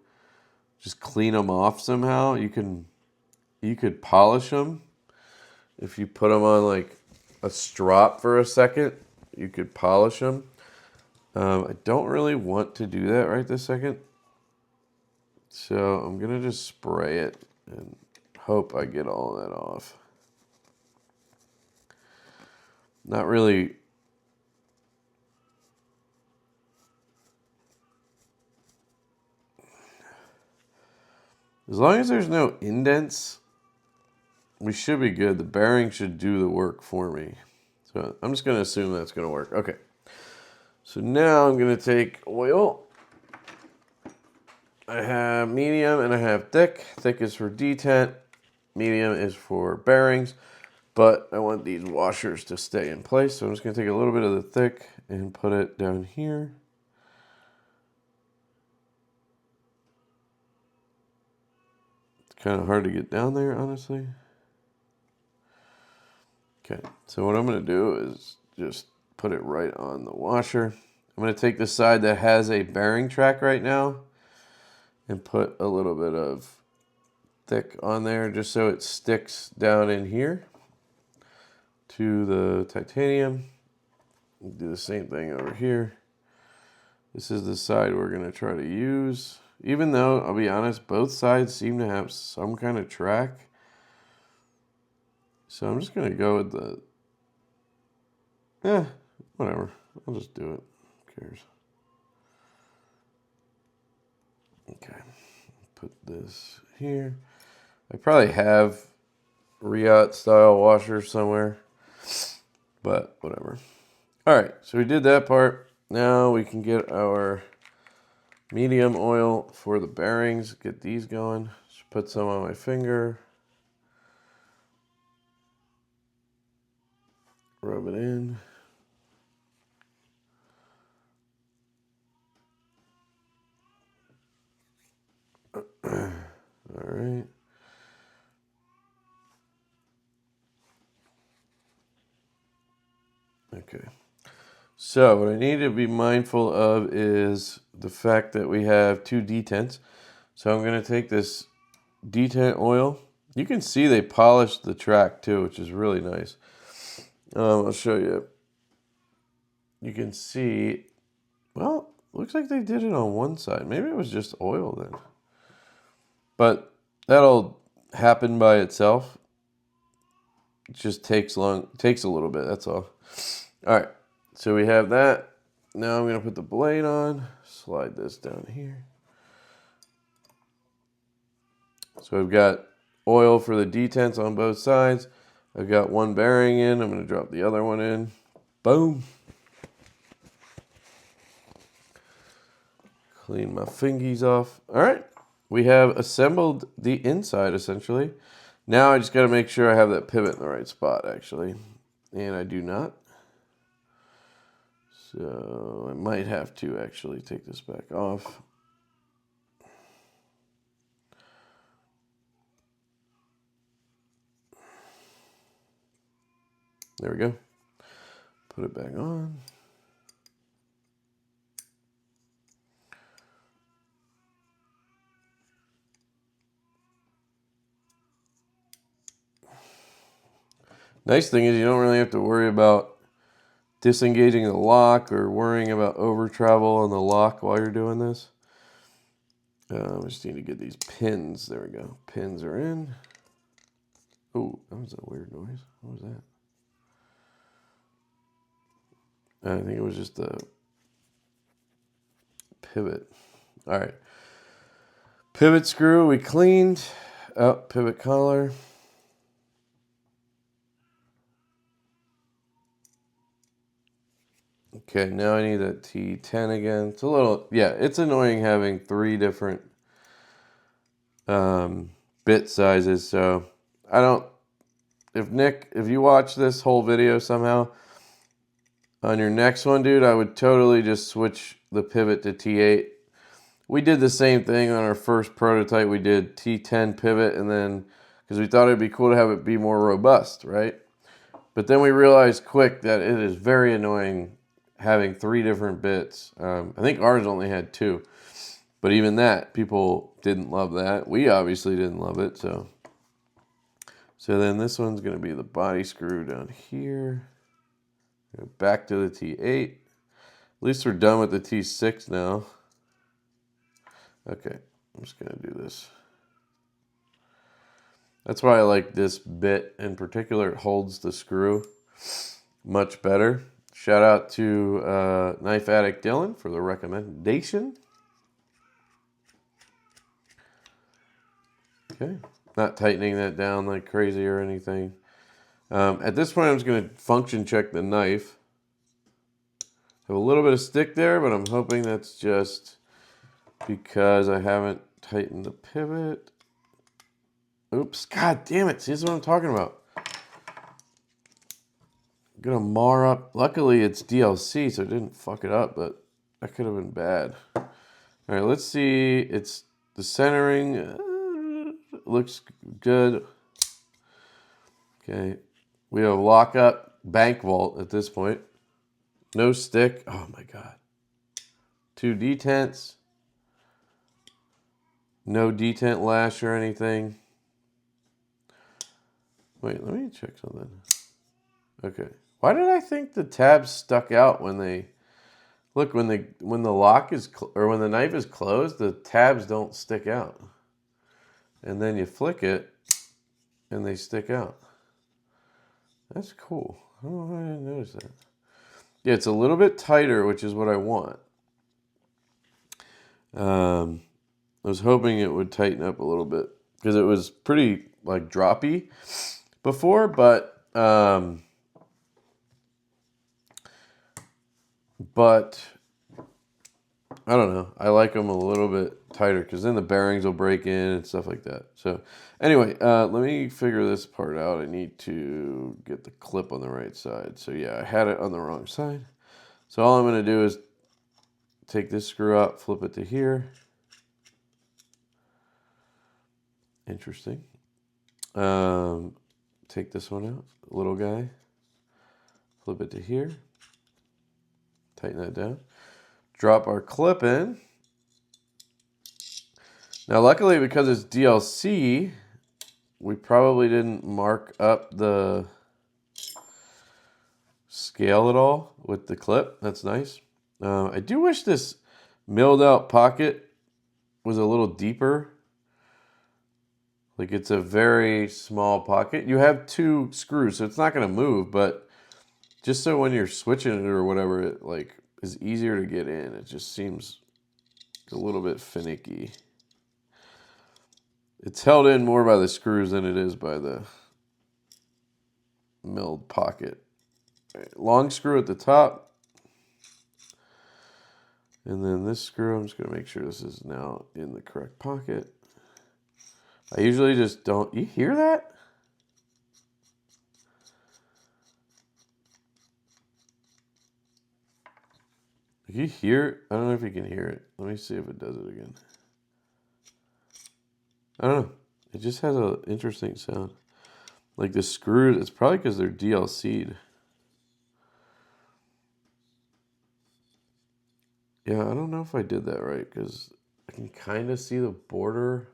just clean them off somehow. You could polish them if you put them on like a strop for a second. You could polish them. I don't really want to do that right this second, so I'm gonna just spray it and hope I get all of that off. Not really. As long as there's no indents, we should be good. The bearing should do the work for me. So I'm just going to assume that's going to work. Okay. So now I'm going to take oil. I have medium and I have thick. Thick is for detent. Medium is for bearings. But I want these washers to stay in place. So I'm just going to take a little bit of the thick and put it down here. Kind of hard to get down there, honestly. Okay, so what I'm going to do is just put it right on the washer. I'm going to take the side that has a bearing track right now and put a little bit of thick on there just so it sticks down in here to the titanium. Do the same thing over here. This is the side we're going to try to use. Even though, I'll be honest, both sides seem to have some kind of track. So I'm just going to go with the, whatever. I'll just do it. Who cares? Okay. Put this here. I probably have Riot style washers somewhere, but whatever. All right. So we did that part. Now we can get our medium oil for the bearings. Get these going. Just put some on my finger. Rub it in. All right. Okay. So what I need to be mindful of is the fact that we have 2 detents. So I'm going to take this detent oil. You can see they polished the track too, which is really nice. I'll show you. You can see, well, looks like they did it on one side. Maybe it was just oil then. But that'll happen by itself. It just takes a little bit, that's all. All right, so we have that. Now I'm going to put the blade on, slide this down here. So I've got oil for the detents on both sides. I've got one bearing in. I'm going to drop the other one in. Boom. Clean my fingies off. All right. We have assembled the inside, essentially. Now I just got to make sure I have that pivot in the right spot, actually. And I do not. So I might have to actually take this back off. There we go. Put it back on. Nice thing is you don't really have to worry about disengaging the lock or worrying about over travel on the lock while you're doing this. We just need to get these pins. There we go. Pins are in. Oh, that was a weird noise. What was that? I think it was just the pivot. All right. Pivot screw we cleaned. Oh, pivot collar. Okay, now I need a T10 again. It's a little, yeah, it's annoying having 3 different bit sizes. So I don't, if you watch this whole video somehow, on your next one, dude, I would totally just switch the pivot to T8. We did the same thing on our first prototype. We did T10 pivot, and then, because we thought it'd be cool to have it be more robust, right? But then we realized quick that it is very annoying having 3 different bits. I think ours only had 2. But even that, people didn't love that. We obviously didn't love it, so. So then this one's going to be the body screw down here. Go back to the T8. At least we're done with the T6 now. Okay, I'm just going to do this. That's why I like this bit in particular. It holds the screw much better. Shout out to Knife Addict Dylan for the recommendation. Okay, not tightening that down like crazy or anything. At this point, I'm just going to function check the knife. Have a little bit of stick there, but I'm hoping that's just because I haven't tightened the pivot. Oops, god damn it. See, this is what I'm talking about. I'm gonna mar up. Luckily, it's DLC, so it didn't fuck it up, but that could have been bad. All right, let's see. It's the centering. Looks good. Okay. We have lockup bank vault at this point. No stick. Oh my god. 2 detents. No detent lash or anything. Wait, let me check something. Okay. Why did I think the tabs stuck out when they look when the lock is or when the knife is closed, the tabs don't stick out. And then you flick it and they stick out. That's cool. I don't know why I didn't notice that. Yeah, it's a little bit tighter, which is what I want. I was hoping it would tighten up a little bit because it was pretty like droppy before, but I don't know. I like them a little bit tighter because then the bearings will break in and stuff like that. So anyway, let me figure this part out. I need to get the clip on the right side. So yeah, I had it on the wrong side. So all I'm going to do is take this screw out, flip it to here. Interesting. Take this one out, little guy. Flip it to here. Tighten that down. Drop our clip in. Now, luckily, because it's DLC, we probably didn't mark up the scale at all with the clip. That's nice. I do wish this milled out pocket was a little deeper. Like it's a very small pocket. You have 2 screws, so it's not going to move, but just so when you're switching it or whatever, it like is easier to get in. It just seems a little bit finicky. It's held in more by the screws than it is by the milled pocket. long screw at the top. And then this screw, I'm just going to make sure this is now in the correct pocket. I usually just don't... You hear that? You hear it? I don't know if you can hear it. Let me see if it does it again. I don't know. It just has an interesting sound. Like the screws, it's probably because they're DLC'd. Yeah, I don't know if I did that right because I can kind of see the border.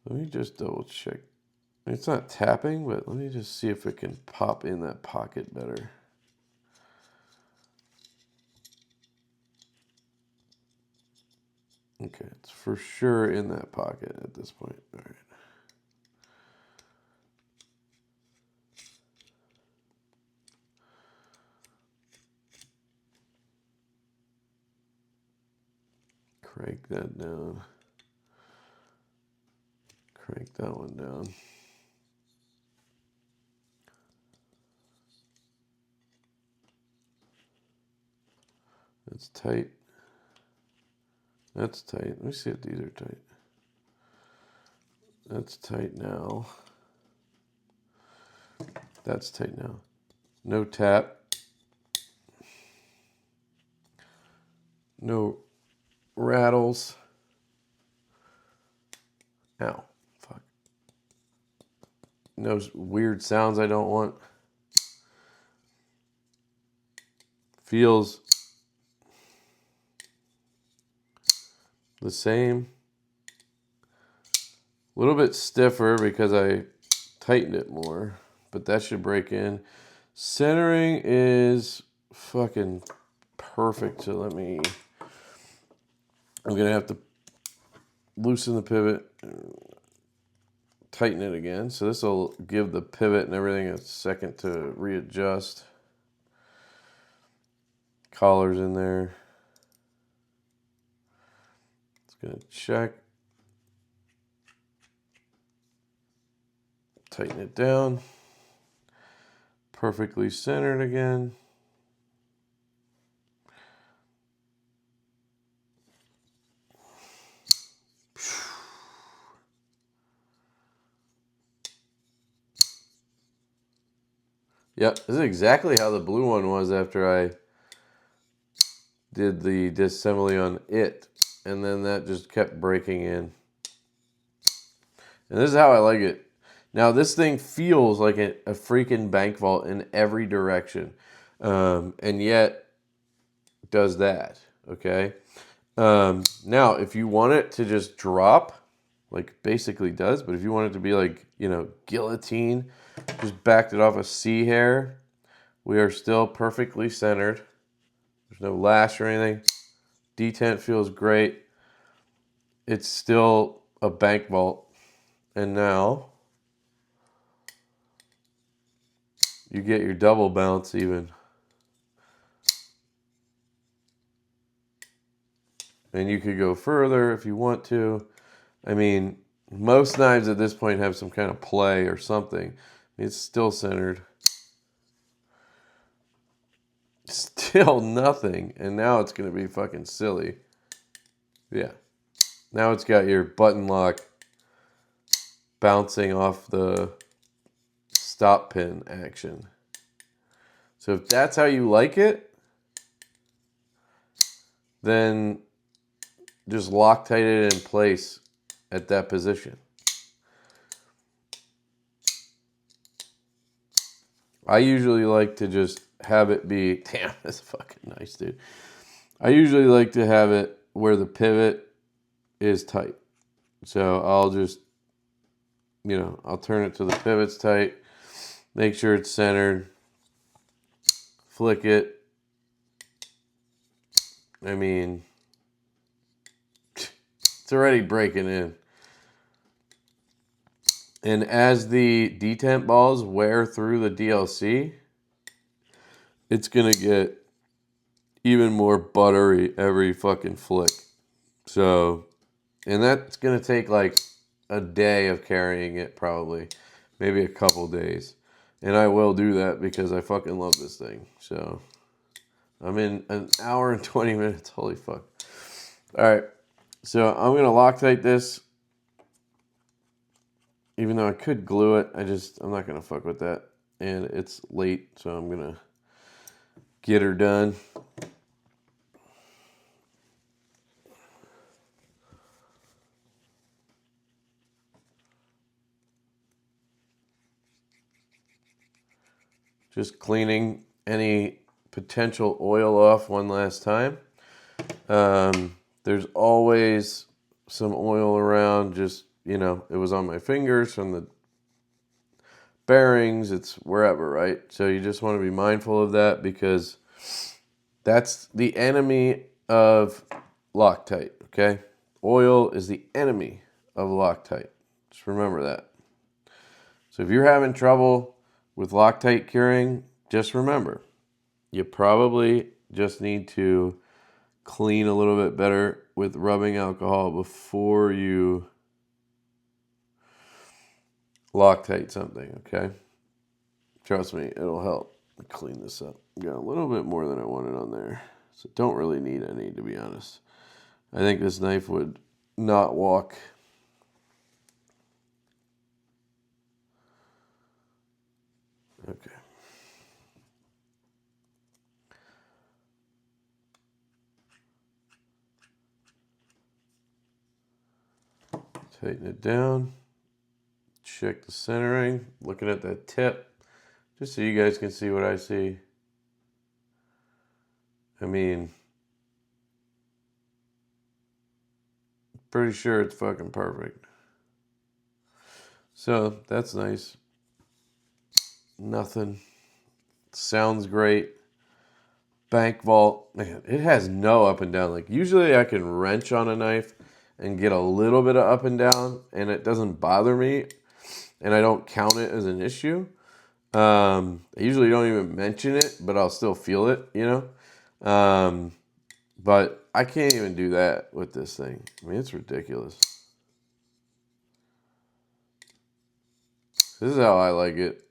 Let me just double check. It's not tapping, but let me just see if it can pop in that pocket better. Okay, it's for sure in that pocket at this point. All right. Crank that down. Crank that one down. That's tight. That's tight. Let me see if these are tight. That's tight now. That's tight now. No tap. No rattles. Ow. Fuck. No weird sounds I don't want. Feels the same. A little bit stiffer because I tightened it more, but that should break in. Centering is fucking perfect. So I'm gonna have to loosen the pivot, tighten it again. So this will give the pivot and everything a second to readjust. Collar's in there. It's gonna check. Tighten it down. Perfectly centered again. Yep, this is exactly how the blue one was after I did the disassembly on it. And then that just kept breaking in. And this is how I like it. Now this thing feels like a freaking bank vault in every direction. And yet does that, okay? Now, if you want it to just drop, like basically does, but if you want it to be like, you know, guillotine, just backed it off a C hair, we are still perfectly centered. There's no lash or anything. Detent feels great. It's still a bank vault. And now you get your double bounce even. And you could go further if you want to. I mean, most knives at this point have some kind of play or something. It's still centered. Still nothing. And now it's going to be fucking silly. Yeah. Now it's got your button lock bouncing off the stop pin action. So if that's how you like it, then just Loctite it in place at that position. I usually like to just have it be, damn, that's fucking nice, dude. I usually like to have it where the pivot is tight. So I'll just, you know, I'll turn it to the pivot's tight, make sure it's centered, flick it. I mean, it's already breaking in. And as the detent balls wear through the DLC, it's going to get even more buttery every fucking flick. So, and that's going to take like a day of carrying it probably. Maybe a couple days. And I will do that because I fucking love this thing. So I'm in an hour and 20 minutes. Holy fuck. All right. So I'm going to Loctite this. Even though I could glue it, I'm not going to fuck with that. And it's late, so I'm going to get her done. Just cleaning any potential oil off one last time. There's always some oil around, just, you know, it was on my fingers from the bearings, it's wherever, right? So you just want to be mindful of that because that's the enemy of Loctite, okay? Oil is the enemy of Loctite. Just remember that. So if you're having trouble with Loctite curing, just remember, you probably just need to clean a little bit better with rubbing alcohol before you Loctite something, okay? Trust me, it'll help clean this up. Got a little bit more than I wanted on there, so don't really need any, to be honest. I think this knife would not walk. Okay. Tighten it down. Check the centering. Looking at that tip, just so you guys can see what I see. I mean, pretty sure it's fucking perfect. So that's nice. Nothing. Sounds great. Bank vault, man, it has no up and down. Like usually I can wrench on a knife and get a little bit of up and down and it doesn't bother me and I don't count it as an issue. I usually don't even mention it, but I'll still feel it, you know? But I can't even do that with this thing. I mean, it's ridiculous. This is how I like it.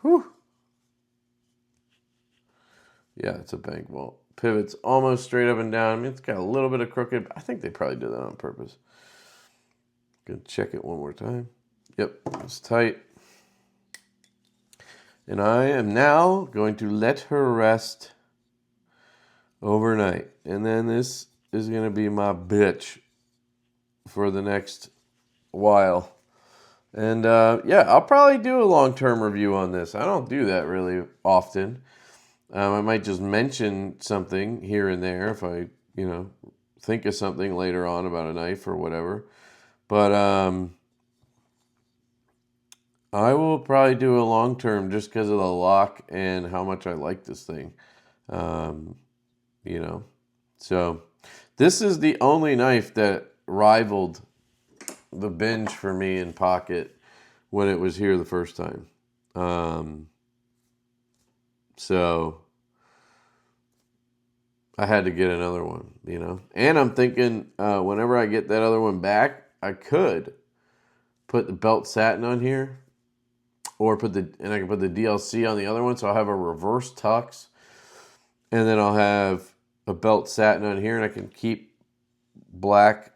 Whew. Yeah, it's a bank vault. Pivot's almost straight up and down. I mean, it's got a little bit of crooked. I think they probably did that on purpose. Gonna check it one more time. Yep, it's tight. And I am now going to let her rest overnight. And then this is going to be my bitch for the next while. And yeah, I'll probably do a long-term review on this. I don't do that really often. I might just mention something here and there if I, you know, think of something later on about a knife or whatever. But I will probably do a long term just because of the lock and how much I like this thing. You know, so this is the only knife that rivaled the Binge for me in pocket when it was here the first time. So I had to get another one, you know. And I'm thinking whenever I get that other one back, I could put the belt satin on here. Or I can put the DLC on the other one, so I'll have a reverse tux, and then I'll have a belt satin on here, and I can keep black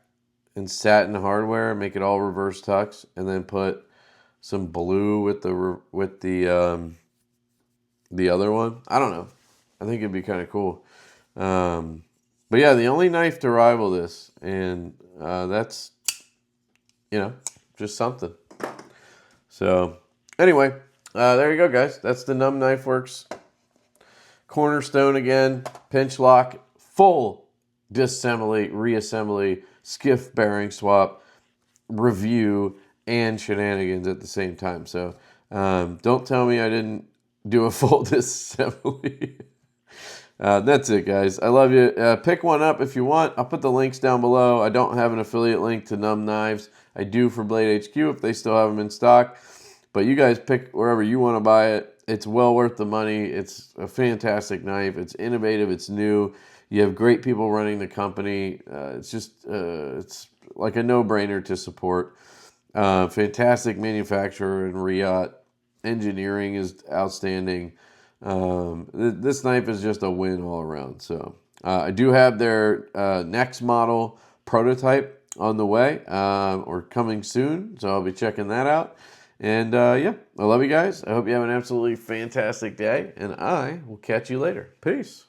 and satin hardware, make it all reverse tux, and then put some blue with the other one. I don't know. I think it'd be kind of cool. But yeah, the only knife to rival this, and that's, you know, just something. So. Anyway, there you go, guys. That's the Numb Knifeworks Cornerstone again. Pinch-Lok, full disassembly, reassembly, skiff bearing swap, review, and shenanigans at the same time. So don't tell me I didn't do a full disassembly. That's it, guys. I love you. Pick one up if you want. I'll put the links down below. I don't have an affiliate link to Numb Knives. I do for Blade HQ if they still have them in stock. But you guys pick wherever you want to buy it. It's well worth the money. It's a fantastic knife. It's innovative. It's new. You have great people running the company. It's just, it's like a no-brainer to support. Fantastic manufacturer in Riyadh. Engineering is outstanding. This knife is just a win all around. So I do have their next model prototype on the way or coming soon. So I'll be checking that out. And yeah, I love you guys. I hope you have an absolutely fantastic day. And I will catch you later. Peace.